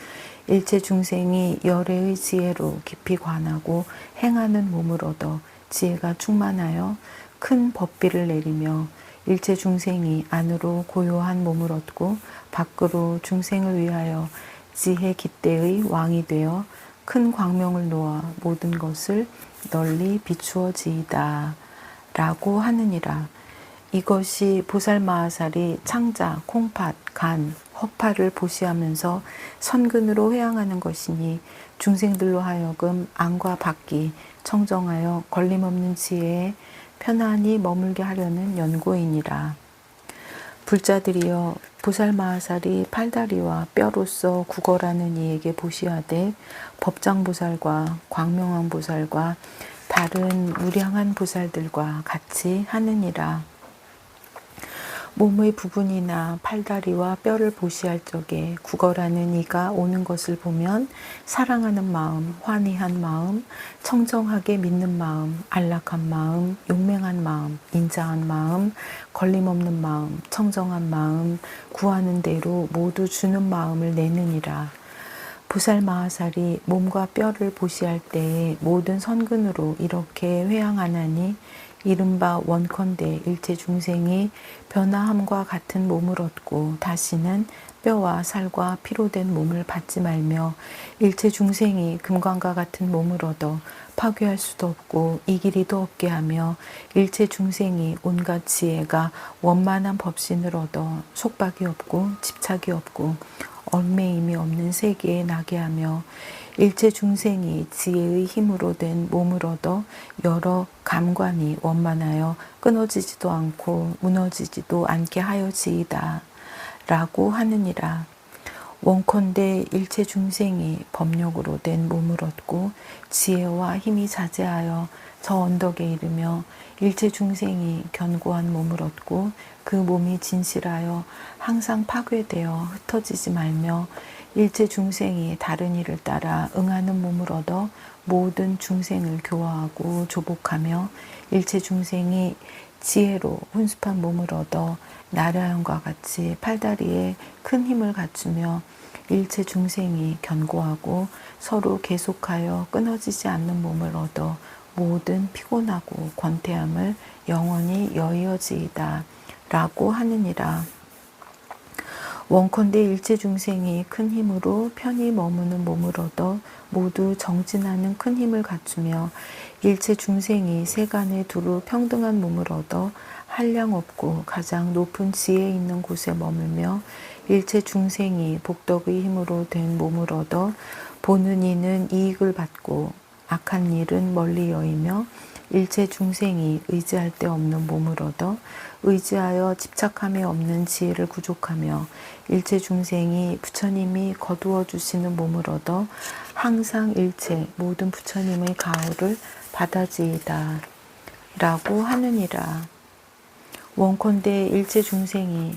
일체 중생이 열애의 지혜로 깊이 관하고 행하는 몸을 얻어 지혜가 충만하여 큰 법비를 내리며 일체 중생이 안으로 고요한 몸을 얻고 밖으로 중생을 위하여 지혜 깃대의 왕이 되어 큰 광명을 놓아 모든 것을 널리 비추어지이다 라고 하느니라. 이것이 보살마하살이 창자, 콩팥, 간, 허파를 보시하면서 선근으로 회양하는 것이니 중생들로 하여금 안과 밖이 청정하여 걸림없는 지혜에 편안히 머물게 하려는 연고이니라. 불자들이여 보살마하살이 팔다리와 뼈로서 구걸하는 이에게 보시하되 법장보살과 광명왕보살과 다른 무량한 보살들과 같이 하느니라. 몸의 부분이나 팔다리와 뼈를 보시할 적에 구걸하는 이가 오는 것을 보면 사랑하는 마음, 환희한 마음, 청정하게 믿는 마음, 안락한 마음, 용맹한 마음, 인자한 마음, 걸림없는 마음, 청정한 마음, 구하는 대로 모두 주는 마음을 내느니라. 보살마하살이 몸과 뼈를 보시할 때에 모든 선근으로 이렇게 회양하나니 이른바 원컨대 일체 중생이 변화함과 같은 몸을 얻고 다시는 뼈와 살과 피로 된 몸을 받지 말며 일체 중생이 금관과 같은 몸을 얻어 파괴할 수도 없고 이길이도 없게 하며 일체 중생이 온갖 지혜가 원만한 법신을 얻어 속박이 없고 집착이 없고 얽매임이 없는 세계에 나게 하며 일체 중생이 지혜의 힘으로 된 몸을 얻어 여러 감관이 원만하여 끊어지지도 않고 무너지지도 않게 하여지이다 라고 하느니라. 원컨대 일체 중생이 법력으로 된 몸을 얻고 지혜와 힘이 자제하여 저 언덕에 이르며 일체 중생이 견고한 몸을 얻고 그 몸이 진실하여 항상 파괴되어 흩어지지 말며 일체 중생이 다른 이를 따라 응하는 몸을 얻어 모든 중생을 교화하고 조복하며 일체 중생이 지혜로 훈습한 몸을 얻어 나라형과 같이 팔다리에 큰 힘을 갖추며 일체 중생이 견고하고 서로 계속하여 끊어지지 않는 몸을 얻어 모든 피곤하고 권태함을 영원히 여의어지이다 라고 하느니라. 원컨대 일체 중생이 큰 힘으로 편히 머무는 몸을 얻어 모두 정진하는 큰 힘을 갖추며 일체 중생이 세간에 두루 평등한 몸을 얻어 한량 없고 가장 높은 지혜 있는 곳에 머물며 일체 중생이 복덕의 힘으로 된 몸을 얻어 보는 이는 이익을 받고 악한 일은 멀리 여이며 일체 중생이 의지할 데 없는 몸을 얻어 의지하여 집착함에 없는 지혜를 구족하며 일체 중생이 부처님이 거두어 주시는 몸을 얻어 항상 일체 모든 부처님의 가호를 받아지이다 라고 하느니라. 원컨대 일체 중생이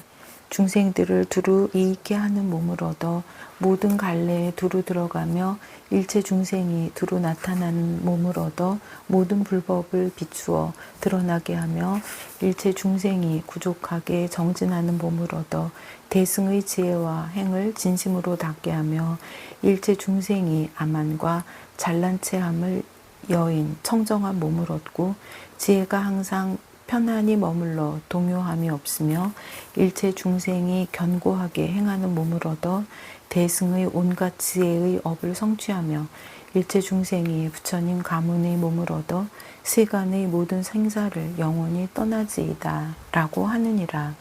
중생들을 두루 이익게 하는 몸을 얻어 모든 갈래에 두루 들어가며 일체 중생이 두루 나타나는 몸을 얻어 모든 불법을 비추어 드러나게 하며 일체 중생이 구족하게 정진하는 몸을 얻어 대승의 지혜와 행을 진심으로 닦게 하며 일체 중생이 아만과 잘난 체함을 여인 청정한 몸을 얻고 지혜가 항상 편안히 머물러 동요함이 없으며 일체 중생이 견고하게 행하는 몸을 얻어 대승의 온갖 지혜의 업을 성취하며 일체 중생이 부처님 가문의 몸을 얻어 세간의 모든 생사를 영원히 떠나지이다 라고 하느니라.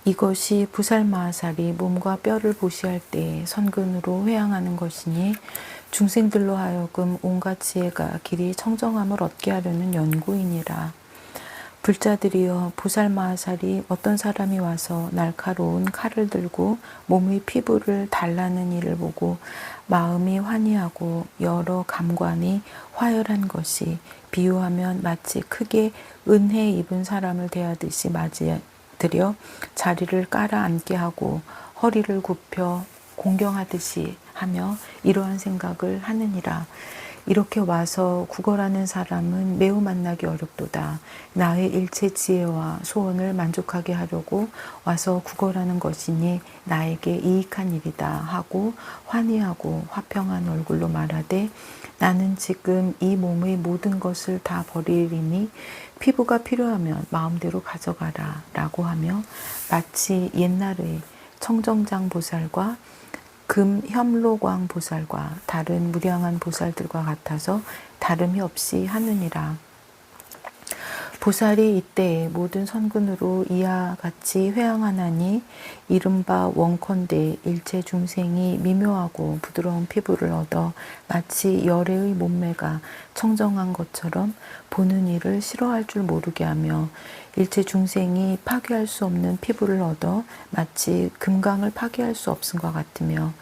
이것이 보살마하살이 몸과 뼈를 보시할 때 선근으로 회양하는 것이니 중생들로 하여금 온갖 지혜가 길이 청정함을 얻게 하려는 연구이니라. 불자들이여 보살마하살이 어떤 사람이 와서 날카로운 칼을 들고 몸의 피부를 달라는 이를 보고 마음이 환희하고 여러 감관이 화열한 것이 비유하면 마치 크게 은혜 입은 사람을 대하듯이 맞이들여 자리를 깔아 앉게 하고 허리를 굽혀 공경하듯이 하며 이러한 생각을 하느니라. 이렇게 와서 구걸하는 사람은 매우 만나기 어렵도다. 나의 일체 지혜와 소원을 만족하게 하려고 와서 구걸하는 것이니 나에게 이익한 일이다 하고 환희하고 화평한 얼굴로 말하되 나는 지금 이 몸의 모든 것을 다 버리리니 피부가 필요하면 마음대로 가져가라 라고 하며 마치 옛날의 청정장 보살과 금 현로광 보살과 다른 무량한 보살들과 같아서 다름이 없이 하느니라. 보살이 이때에 모든 선근으로 이와 같이 회항하나니 이른바 원컨대 일체 중생이 미묘하고 부드러운 피부를 얻어 마치 열애의 몸매가 청정한 것처럼 보는 이를 싫어할 줄 모르게 하며 일체 중생이 파괴할 수 없는 피부를 얻어 마치 금강을 파괴할 수 없음과 같으며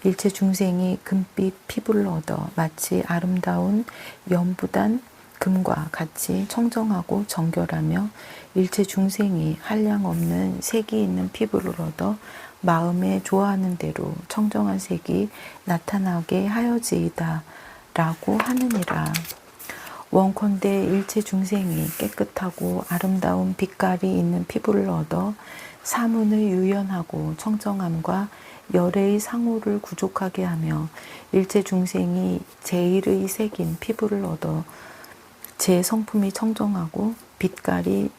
일체 중생이 금빛 피부를 얻어 마치 아름다운 연부단 금과 같이 청정하고 정결하며 일체 중생이 한량 없는 색이 있는 피부를 얻어 마음에 좋아하는 대로 청정한 색이 나타나게 하여지이다 라고 하느니라. 원컨대 일체 중생이 깨끗하고 아름다운 빛깔이 있는 피부를 얻어 사문의 유연하고 청정함과 열애의 상호를 구족하게 하며 일체 중생이 제일의 색인 피부를 얻어 제 성품이 청정하고 빛깔이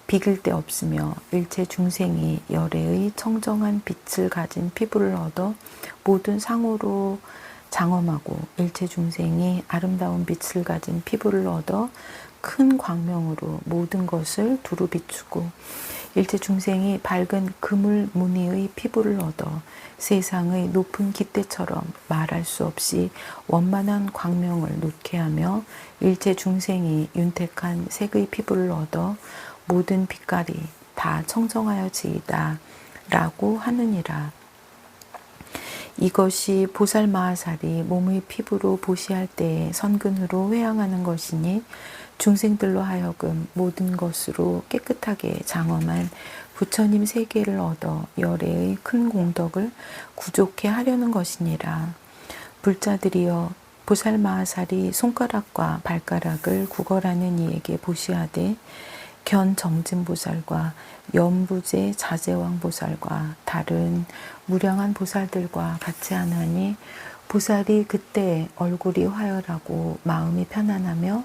비길 데 없으며 일체 중생이 열애의 청정한 빛을 가진 피부를 얻어 모든 상호로 장엄하고 일체 중생이 아름다운 빛을 가진 피부를 얻어 큰 광명으로 모든 것을 두루 비추고 일체 중생이 밝은 그물 무늬의 피부를 얻어 세상의 높은 깃대처럼 말할 수 없이 원만한 광명을 놓게 하며 일체 중생이 윤택한 색의 피부를 얻어 모든 빛깔이 다 청정하여지이다 라고 하느니라. 이것이 보살마하살이 몸의 피부로 보시할 때에 선근으로 회항하는 것이니 중생들로 하여금 모든 것으로 깨끗하게 장엄한 부처님 세계를 얻어 열애의 큰 공덕을 구족해 하려는 것이니라. 불자들이여 보살마하살이 손가락과 발가락을 구걸하는 이에게 보시하되 견정진보살과 연부제 자제왕보살과 다른 무량한 보살들과 같이 하나니 보살이 그때 얼굴이 화열하고 마음이 편안하며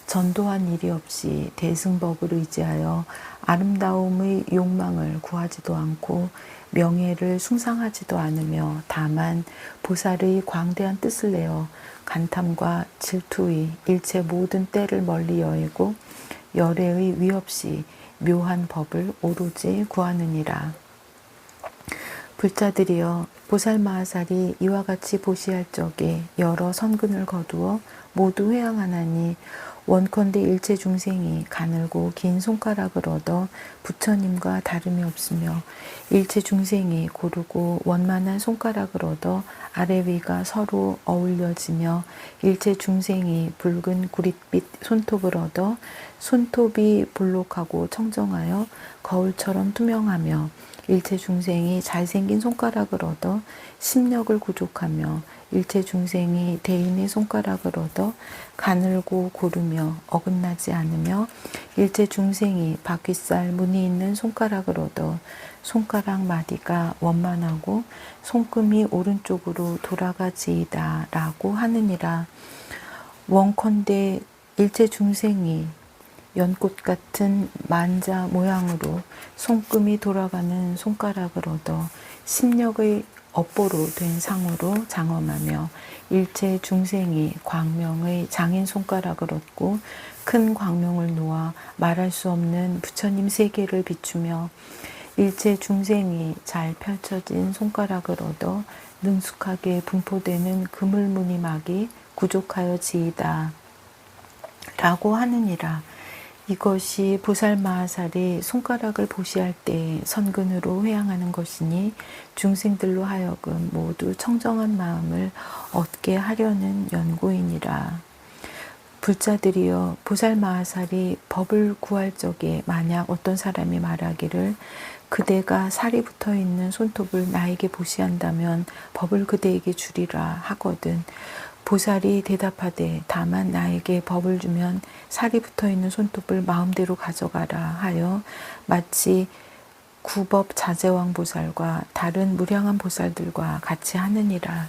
전도한 일이 없이 대승법을 의지하여 아름다움의 욕망을 구하지도 않고 명예를 숭상하지도 않으며 다만 보살의 광대한 뜻을 내어 간탐과 질투의 일체 모든 때를 멀리 여의고 열애의 위 없이 묘한 법을 오로지 구하느니라. 불자들이여 보살마하살이 이와 같이 보시할 적에 여러 선근을 거두어 모두 회항하나니 원컨대 일체 중생이 가늘고 긴 손가락을 얻어 부처님과 다름이 없으며 일체 중생이 고르고 원만한 손가락을 얻어 아래 위가 서로 어울려지며 일체 중생이 붉은 구릿빛 손톱을 얻어 손톱이 볼록하고 청정하여 거울처럼 투명하며 일체 중생이 잘생긴 손가락을 얻어 심력을 구족하며 일체 중생이 대인의 손가락을 얻어 가늘고 고르며 어긋나지 않으며 일체 중생이 바퀴살 무늬 있는 손가락을 얻어 손가락 마디가 원만하고 손금이 오른쪽으로 돌아가지이다 라고 하느니라. 원컨대 일체 중생이 연꽃 같은 만자 모양으로 손금이 돌아가는 손가락을 얻어 심력의 업보로 된 상으로 장엄하며 일체 중생이 광명의 장인 손가락을 얻고 큰 광명을 놓아 말할 수 없는 부처님 세계를 비추며 일체 중생이 잘 펼쳐진 손가락을 얻어 능숙하게 분포되는 그물무늬막이 구족하여지이다 라고 하느니라. 이것이 보살마하살이 손가락을 보시할 때 선근으로 회항하는 것이니 중생들로 하여금 모두 청정한 마음을 얻게 하려는 연고이니라. 불자들이여 보살마하살이 법을 구할 적에 만약 어떤 사람이 말하기를 그대가 살이 붙어 있는 손톱을 나에게 보시한다면 법을 그대에게 주리라 하거든. 보살이 대답하되 다만 나에게 법을 주면 살이 붙어 있는 손톱을 마음대로 가져가라 하여 마치 구법 자제왕 보살과 다른 무량한 보살들과 같이 하느니라.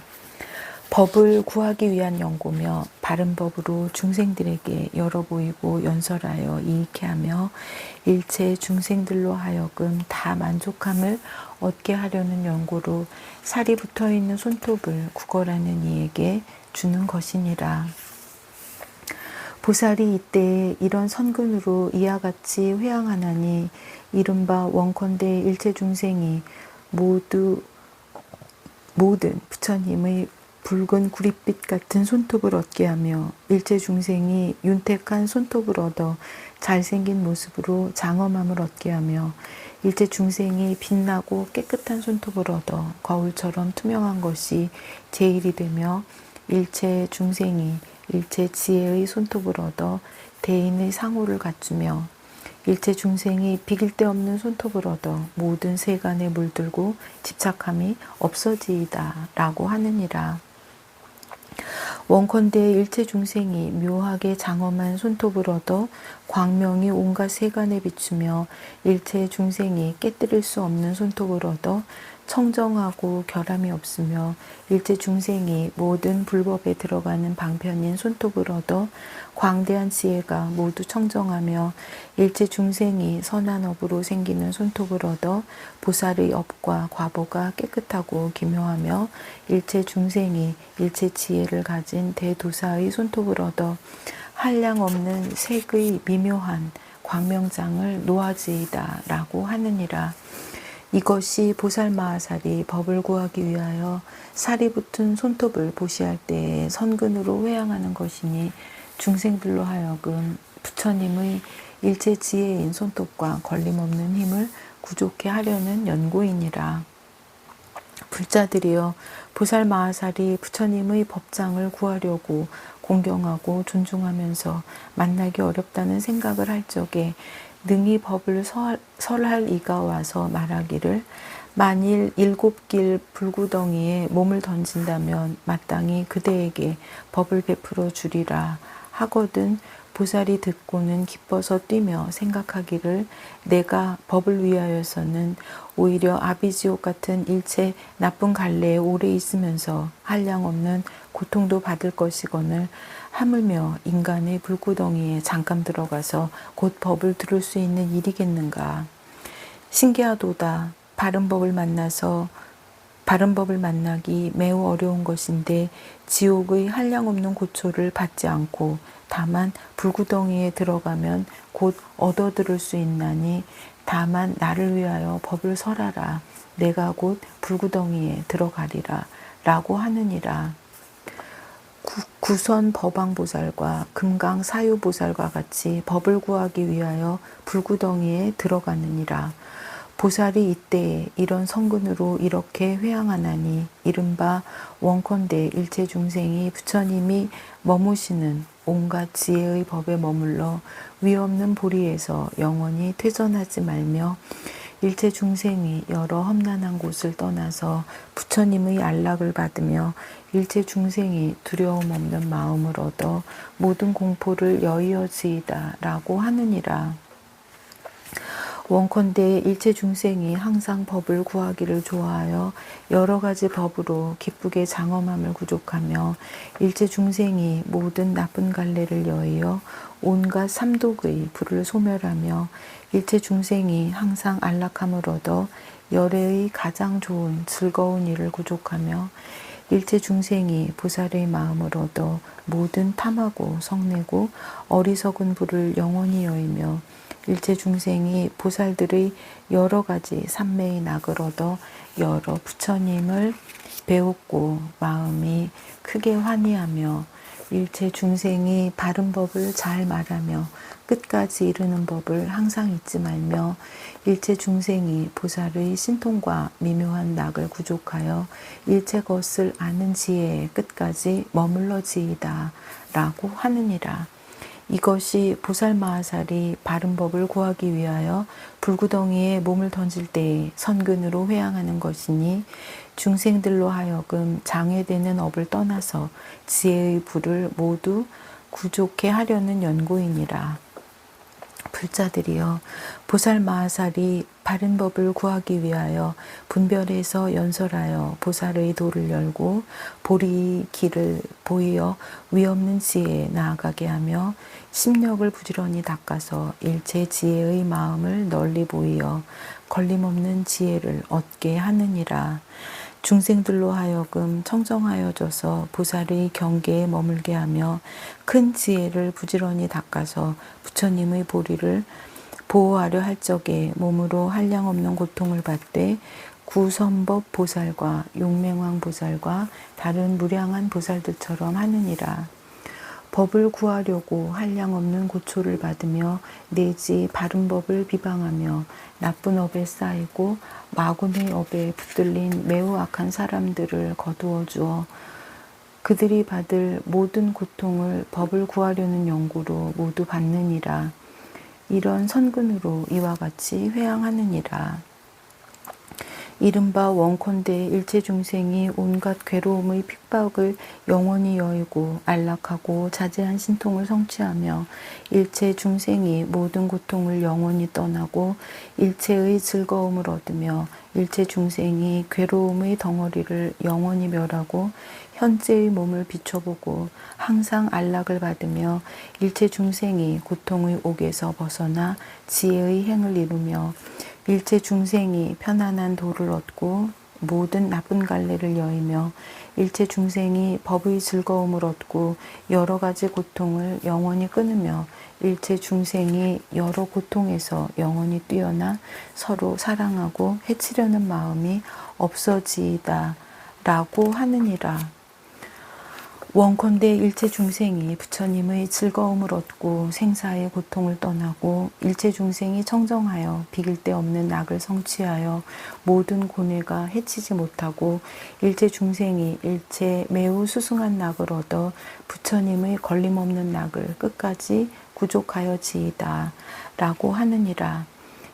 법을 구하기 위한 연고며 바른 법으로 중생들에게 열어 보이고 연설하여 이익케 하며 일체 중생들로 하여금 다 만족함을 얻게 하려는 연고로 살이 붙어 있는 손톱을 구걸하는 이에게 주는 것이니라. 보살이 이때에 이런 선근으로 이와 같이 회항하나니 이른바 원컨대 일체 중생이 모든 부처님의 붉은 구릿빛 같은 손톱을 얻게 하며 일체 중생이 윤택한 손톱을 얻어 잘생긴 모습으로 장엄함을 얻게 하며 일체 중생이 빛나고 깨끗한 손톱을 얻어 거울처럼 투명한 것이 제일이 되며 일체 중생이 일체 지혜의 손톱을 얻어 대인의 상호를 갖추며 일체 중생이 비길 데 없는 손톱을 얻어 모든 세간에 물들고 집착함이 없어지이다 라고 하느니라. 원컨대 일체 중생이 묘하게 장엄한 손톱을 얻어 광명이 온갖 세간에 비추며 일체 중생이 깨뜨릴 수 없는 손톱을 얻어 청정하고 결함이 없으며 일체 중생이 모든 불법에 들어가는 방편인 손톱을 얻어 광대한 지혜가 모두 청정하며 일체 중생이 선한 업으로 생기는 손톱을 얻어 보살의 업과 과보가 깨끗하고 기묘하며 일체 중생이 일체 지혜를 가진 대도사의 손톱을 얻어 한량 없는 색의 미묘한 광명장을 놓아지이다 라고 하느니라. 이것이 보살마하살이 법을 구하기 위하여 살이 붙은 손톱을 보시할 때에 선근으로 회항하는 것이니 중생들로 하여금 부처님의 일체 지혜인 손톱과 걸림없는 힘을 구족해 하려는 연고이니라. 불자들이여 보살마하살이 부처님의 법장을 구하려고 공경하고 존중하면서 만나기 어렵다는 생각을 할 적에 능히 법을 설할 이가 와서 말하기를 만일 7길 불구덩이에 몸을 던진다면 마땅히 그대에게 법을 베풀어 주리라 하거든. 보살이 듣고는 기뻐서 뛰며 생각하기를 내가 법을 위하여서는 오히려 아비지옥 같은 일체 나쁜 갈래에 오래 있으면서 한량없는 고통도 받을 것이거늘 하물며 인간의 불구덩이에 잠깐 들어가서 곧 법을 들을 수 있는 일이겠는가. 신기하도다. 바른 법을 만나기 매우 어려운 것인데 지옥의 한량없는 고초를 받지 않고 다만 불구덩이에 들어가면 곧 얻어들을 수 있나니 다만 나를 위하여 법을 설하라. 내가 곧 불구덩이에 들어가리라 라고 하느니라. 구선 법왕보살과 금강 사유보살과 같이 법을 구하기 위하여 불구덩이에 들어가느니라. 보살이 이때에 이런 성근으로 이렇게 회항하나니 이른바 원컨대 일체 중생이 부처님이 머무시는 온갖 지혜의 법에 머물러 위없는 보리에서 영원히 퇴전하지 말며 일체 중생이 여러 험난한 곳을 떠나서 부처님의 안락을 받으며 일체 중생이 두려움 없는 마음을 얻어 모든 공포를 여의어지이다 라고 하느니라. 원컨대 일체 중생이 항상 법을 구하기를 좋아하여 여러 가지 법으로 기쁘게 장엄함을 구족하며 일체 중생이 모든 나쁜 갈래를 여의어 온갖 삼독의 불을 소멸하며 일체 중생이 항상 안락함을 얻어 열애의 가장 좋은 즐거운 일을 구족하며 일체 중생이 보살의 마음을 얻어 모든 탐하고 성내고 어리석은 불을 영원히 여이며 일체 중생이 보살들의 여러 가지 삼매의 낙을 얻어 여러 부처님을 배웠고 마음이 크게 환희하며 일체 중생이 바른 법을 잘 말하며 끝까지 이르는 법을 항상 잊지 말며 일체 중생이 보살의 신통과 미묘한 낙을 구족하여 일체 것을 아는 지혜의 끝까지 머물러지이다 라고 하느니라. 이것이 보살마하살이 바른 법을 구하기 위하여 불구덩이에 몸을 던질 때에 선근으로 회항하는 것이니 중생들로 하여금 장애되는 업을 떠나서 지혜의 불을 모두 구족해 하려는 연고이니라. 불자들이여 보살마하살이 바른 법을 구하기 위하여 분별해서 연설하여 보살의 도를 열고 보리 길을 보이어 위없는 지혜에 나아가게 하며 심력을 부지런히 닦아서 일체 지혜의 마음을 널리 보이어 걸림없는 지혜를 얻게 하느니라. 중생들로 하여금 청정하여져서 보살의 경계에 머물게 하며 큰 지혜를 부지런히 닦아서 부처님의 보리를 보호하려 할 적에 몸으로 한량없는 고통을 받되 구선법 보살과 용맹왕 보살과 다른 무량한 보살들처럼 하느니라. 법을 구하려고 한량없는 고초를 받으며 내지 바른 법을 비방하며 나쁜 업에 쌓이고 마군의 업에 붙들린 매우 악한 사람들을 거두어 주어 그들이 받을 모든 고통을 법을 구하려는 연고로 모두 받느니라. 이런 선근으로 이와 같이 회항하느니라. 이른바 원컨대 일체 중생이 온갖 괴로움의 핍박을 영원히 여의고 안락하고 자제한 신통을 성취하며 일체 중생이 모든 고통을 영원히 떠나고 일체의 즐거움을 얻으며 일체 중생이 괴로움의 덩어리를 영원히 멸하고 현재의 몸을 비춰보고 항상 안락을 받으며 일체 중생이 고통의 옥에서 벗어나 지혜의 행을 이루며 일체 중생이 편안한 도를 얻고 모든 나쁜 갈래를 여의며 일체 중생이 법의 즐거움을 얻고 여러 가지 고통을 영원히 끊으며 일체 중생이 여러 고통에서 영원히 뛰어나 서로 사랑하고 해치려는 마음이 없어지이다 라고 하느니라. 원컨대 일체 중생이 부처님의 즐거움을 얻고 생사의 고통을 떠나고 일체 중생이 청정하여 비길 데 없는 낙을 성취하여 모든 고뇌가 해치지 못하고 일체 중생이 일체 매우 수승한 낙을 얻어 부처님의 걸림없는 낙을 끝까지 구족하여 지이다 라고 하느니라.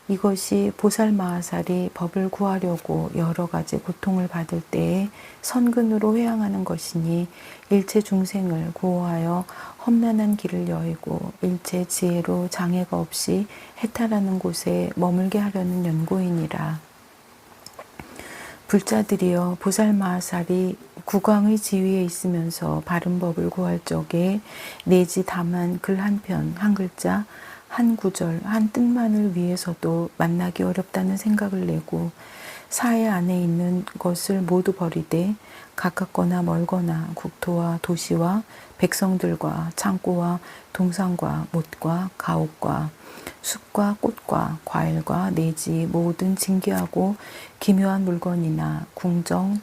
이것이 보살마하살이 법을 구하려고 여러 가지 고통을 받을 때에 선근으로 회항하는 것이니 일체 중생을 구호하여 험난한 길을 여의고 일체 지혜로 장애가 없이 해탈하는 곳에 머물게 하려는 연고이니라. 불자들이여 보살마하살이 국왕의 지위에 있으면서 바른 법을 구할 적에 내지 다만 글 한 편, 한 글자, 한 구절, 한 뜻만을 위해서도 만나기 어렵다는 생각을 내고 사회 안에 있는 것을 모두 버리되 가깝거나 멀거나 국토와 도시와 백성들과 창고와 동산과 못과 가옥과 숲과 꽃과 과일과 내지 모든 진귀하고 기묘한 물건이나 궁정,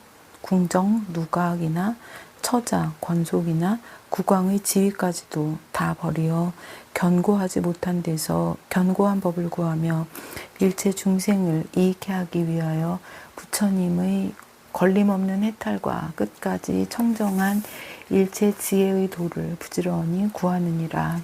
누각이나 처자, 권속이나 국왕의 지위까지도 다 버리어 견고하지 못한 데서 견고한 법을 구하며 일체 중생을 이익해 하기 위하여 부처님의 걸림없는 해탈과 끝까지 청정한 일체 지혜의 도를 부지런히 구하느니라.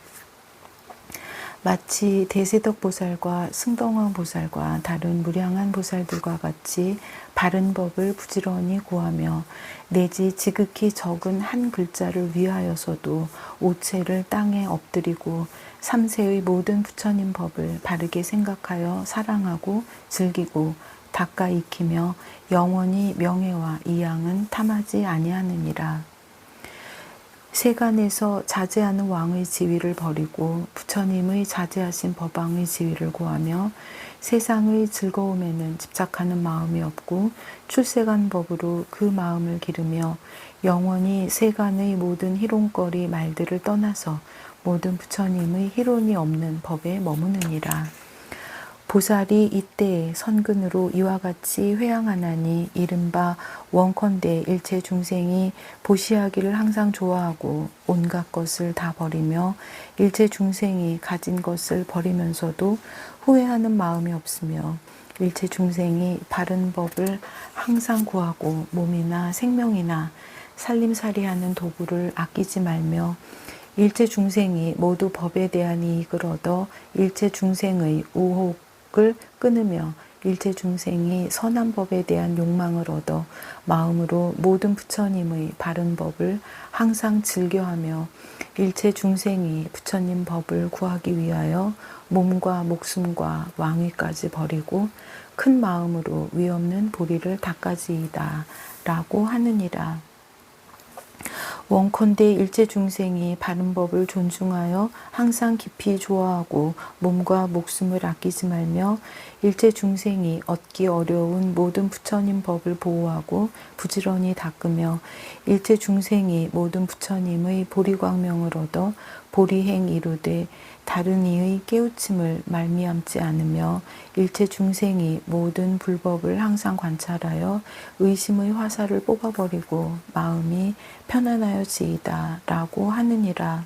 마치 대세덕 보살과 승덕왕 보살과 다른 무량한 보살들과 같이 바른 법을 부지런히 구하며 내지 지극히 적은 한 글자를 위하여서도 오체를 땅에 엎드리고 삼세의 모든 부처님 법을 바르게 생각하여 사랑하고 즐기고 닦아 익히며 영원히 명예와 이양은 탐하지 아니하느니라. 세간에서 자제하는 왕의 지위를 버리고 부처님의 자제하신 법왕의 지위를 구하며 세상의 즐거움에는 집착하는 마음이 없고 출세간 법으로 그 마음을 기르며 영원히 세간의 모든 희롱거리 말들을 떠나서 모든 부처님의 희론이 없는 법에 머무느니라. 보살이 이때에 선근으로 이와 같이 회항하나니 이른바 원컨대 일체 중생이 보시하기를 항상 좋아하고 온갖 것을 다 버리며 일체 중생이 가진 것을 버리면서도 후회하는 마음이 없으며 일체 중생이 바른 법을 항상 구하고 몸이나 생명이나 살림살이하는 도구를 아끼지 말며 일체 중생이 모두 법에 대한 이익을 얻어 일체 중생의 우혹을 끊으며 일체 중생이 선한 법에 대한 욕망을 얻어 마음으로 모든 부처님의 바른 법을 항상 즐겨하며 일체 중생이 부처님 법을 구하기 위하여 몸과 목숨과 왕위까지 버리고 큰 마음으로 위없는 보리를 닦아지이다 라고 하느니라. 원컨대 일체 중생이 바른 법을 존중하여 항상 깊이 좋아하고 몸과 목숨을 아끼지 말며 일체 중생이 얻기 어려운 모든 부처님 법을 보호하고 부지런히 닦으며 일체 중생이 모든 부처님의 보리광명을 얻어 보리행 이루되 다른 이의 깨우침을 말미암지 않으며 일체 중생이 모든 불법을 항상 관찰하여 의심의 화살을 뽑아버리고 마음이 편안하여지이다 라고 하느니라.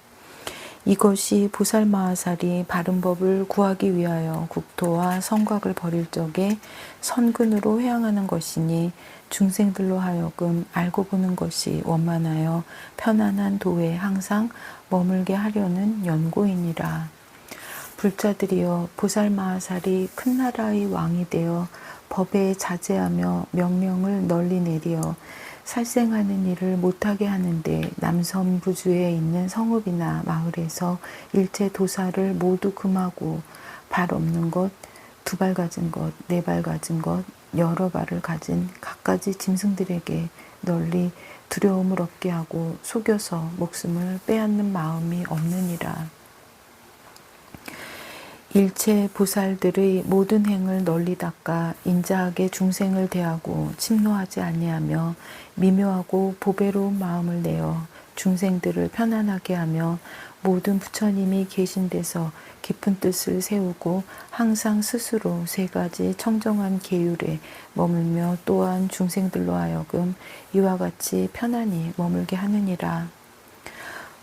이것이 보살마하살이 바른 법을 구하기 위하여 국토와 성곽을 버릴 적에 선근으로 회항하는 것이니 중생들로 하여금 알고 보는 것이 원만하여 편안한 도에 항상 머물게 하려는 연고이니라. 불자들이여 보살마하살이 큰 나라의 왕이 되어 법에 자제하며 명령을 널리 내리어 살생하는 일을 못하게 하는데 남선부주에 있는 성읍이나 마을에서 일체 도사를 모두 금하고 발 없는 것, 두 발 가진 것, 네 발 가진 것, 여러 발을 가진 갖가지 짐승들에게 널리 두려움을 얻게 하고 속여서 목숨을 빼앗는 마음이 없느니라. 일체 보살들의 모든 행을 널리 닦아 인자하게 중생을 대하고 침노하지 아니하며 미묘하고 보배로운 마음을 내어 중생들을 편안하게 하며 모든 부처님이 계신 데서 깊은 뜻을 세우고 항상 스스로 세 가지 청정한 계율에 머물며 또한 중생들로 하여금 이와 같이 편안히 머물게 하느니라.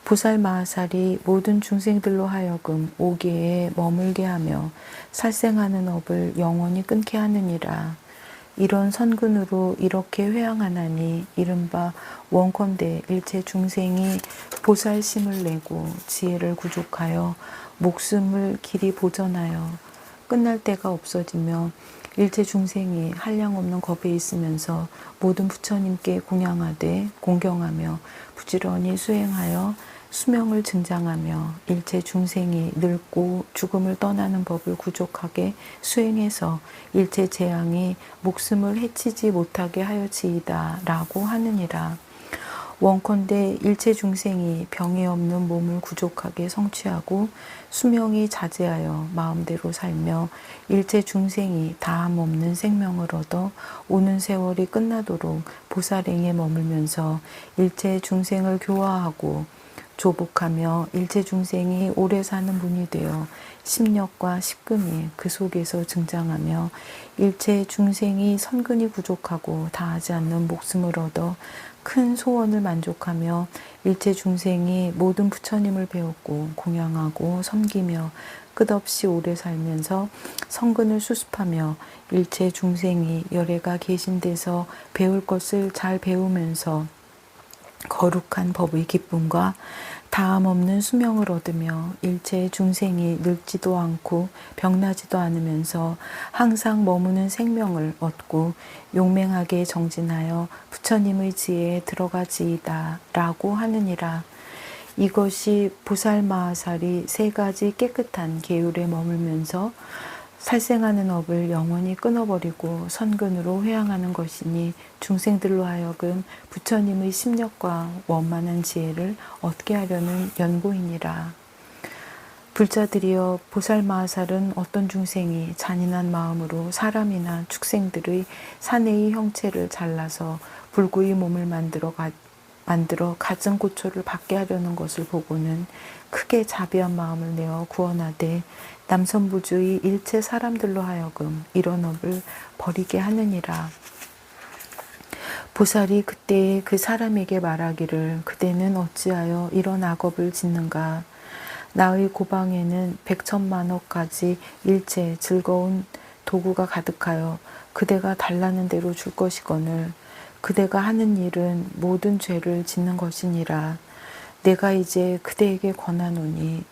보살마하살이 모든 중생들로 하여금 오계에 머물게 하며 살생하는 업을 영원히 끊게 하느니라. 이런 선근으로 이렇게 회항하나니 이른바 원컨대 일체 중생이 보살심을 내고 지혜를 구족하여 목숨을 길이 보전하여 끝날 때가 없어지며 일체 중생이 한량없는 겁에 있으면서 모든 부처님께 공양하되 공경하며 부지런히 수행하여 수명을 증장하며 일체 중생이 늙고 죽음을 떠나는 법을 구족하게 수행해서 일체 재앙이 목숨을 해치지 못하게 하여지이다 라고 하느니라. 원컨대 일체 중생이 병이 없는 몸을 구족하게 성취하고 수명이 자제하여 마음대로 살며 일체 중생이 다함 없는 생명을 얻어 오는 세월이 끝나도록 보살행에 머물면서 일체 중생을 교화하고 조복하며 일체 중생이 오래 사는 분이 되어 심력과 식근이 그 속에서 증장하며 일체 중생이 선근이 부족하고 다하지 않는 목숨을 얻어 큰 소원을 만족하며 일체 중생이 모든 부처님을 배웠고 공양하고 섬기며 끝없이 오래 살면서 성근을 수습하며 일체 중생이 열애가 계신 데서 배울 것을 잘 배우면서 거룩한 법의 기쁨과 다함 없는 수명을 얻으며 일체 중생이 늙지도 않고 병나지도 않으면서 항상 머무는 생명을 얻고 용맹하게 정진하여 부처님의 지혜에 들어가지이다 라고 하느니라. 이것이 보살마하살이 세 가지 깨끗한 계율에 머물면서 살생하는 업을 영원히 끊어버리고 선근으로 회항하는 것이니 중생들로 하여금 부처님의 심력과 원만한 지혜를 얻게 하려는 연고이니라. 불자들이여 보살마하살은 어떤 중생이 잔인한 마음으로 사람이나 축생들의 사내의 형체를 잘라서 불구의 몸을 만들어 갖은 고초를 받게 하려는 것을 보고는 크게 자비한 마음을 내어 구원하되 남선부주의 일체 사람들로 하여금 이런 업을 버리게 하느니라. 보살이 그때에 그 사람에게 말하기를 그대는 어찌하여 이런 악업을 짓는가. 나의 고방에는 백천만억 가지 일체 즐거운 도구가 가득하여 그대가 달라는 대로 줄 것이거늘 그대가 하는 일은 모든 죄를 짓는 것이니라. 내가 이제 그대에게 권하노니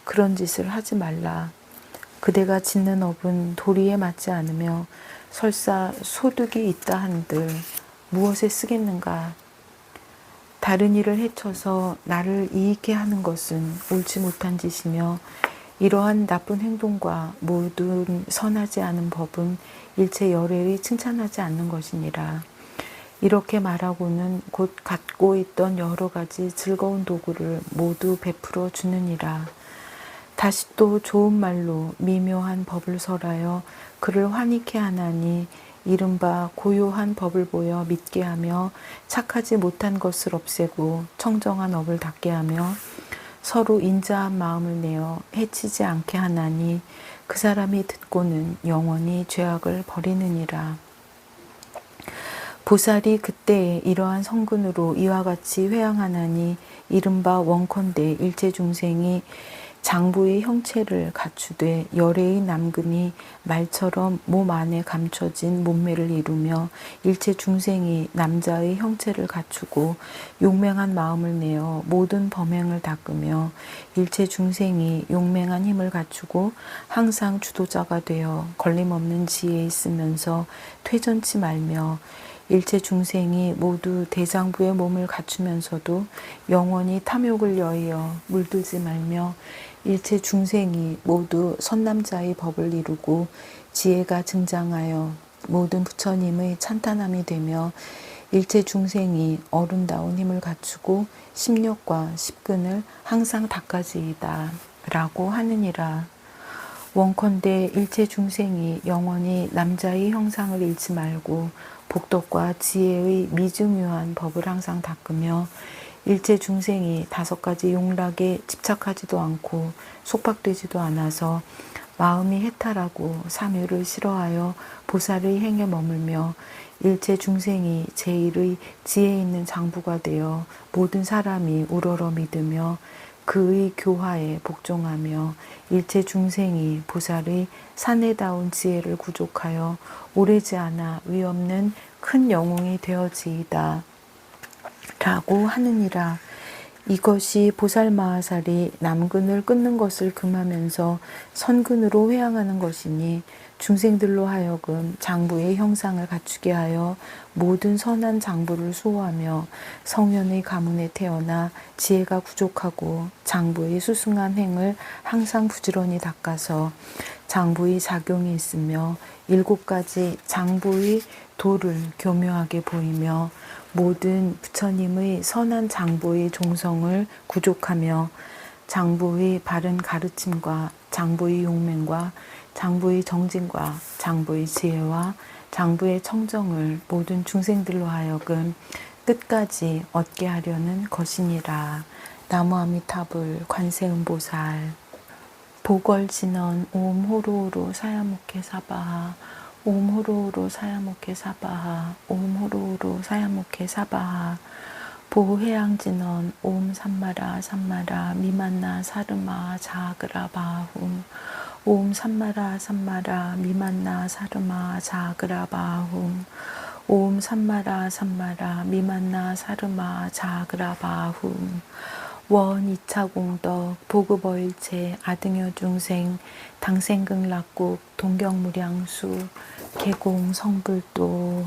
그런 짓을 하지 말라. 그대가 짓는 업은 도리에 맞지 않으며 설사 소득이 있다 한들 무엇에 쓰겠는가. 다른 이를 해쳐서 나를 이익해 하는 것은 옳지 못한 짓이며 이러한 나쁜 행동과 모든 선하지 않은 법은 일체 열애의 칭찬하지 않는 것이니라. 이렇게 말하고는 곧 갖고 있던 여러 가지 즐거운 도구를 모두 베풀어 주느니라. 다시 또 좋은 말로 미묘한 법을 설하여 그를 환희케 하나니 이른바 고요한 법을 보여 믿게 하며 착하지 못한 것을 없애고 청정한 업을 닦게 하며 서로 인자한 마음을 내어 해치지 않게 하나니 그 사람이 듣고는 영원히 죄악을 버리느니라. 보살이 그때에 이러한 성근으로 이와 같이 회양하나니 이른바 원컨대 일체 중생이 장부의 형체를 갖추되 열애의 남근이 말처럼 몸 안에 감춰진 몸매를 이루며 일체 중생이 남자의 형체를 갖추고 용맹한 마음을 내어 모든 범행을 닦으며 일체 중생이 용맹한 힘을 갖추고 항상 주도자가 되어 걸림없는 지혜에 있으면서 퇴전치 말며 일체 중생이 모두 대장부의 몸을 갖추면서도 영원히 탐욕을 여의어 물들지 말며 일체 중생이 모두 선남자의 법을 이루고 지혜가 증장하여 모든 부처님의 찬탄함이 되며 일체 중생이 어른다운 힘을 갖추고 심력과 십근을 항상 닦아지이다 라고 하느니라. 원컨대 일체 중생이 영원히 남자의 형상을 잃지 말고 복덕과 지혜의 미중유한 법을 항상 닦으며 일체 중생이 5가지 용락에 집착하지도 않고 속박되지도 않아서 마음이 해탈하고 삼유를 싫어하여 보살의 행에 머물며 일체 중생이 제1의 지혜 있는 장부가 되어 모든 사람이 우러러 믿으며 그의 교화에 복종하며 일체 중생이 보살의 사내다운 지혜를 구족하여 오래지 않아 위없는 큰 영웅이 되어지이다 라고 하느니라. 이것이 보살마하살이 남근을 끊는 것을 금하면서 선근으로 회양하는 것이니 중생들로 하여금 장부의 형상을 갖추게 하여 모든 선한 장부를 수호하며 성현의 가문에 태어나 지혜가 부족하고 장부의 수승한 행을 항상 부지런히 닦아서 장부의 작용이 있으며 7가지 장부의 도를 교묘하게 보이며 모든 부처님의 선한 장부의 종성을 구족하며 장부의 바른 가르침과 장부의 용맹과 장부의 정진과 장부의 지혜와 장부의 청정을 모든 중생들로 하여금 끝까지 얻게 하려는 것이니라. 나무아미타불 관세음보살. 보걸진언 옴 호로호로 사야모케 사바하 옴 호로호로 사야모케 사바하 옴 호로호로 사야모케 사바하. 보해양진언 옴 삼마라 삼마라 미만나 사르마 자그라바훔 옴 삼마라 삼마라 미만나 사르마 자그라바훔 옴 삼마라 삼마라 미만나 사르마 자그라바훔. 원 2차 공덕 보급어일체 아등여 중생 당생극락국 동경무량수 개공 성불도.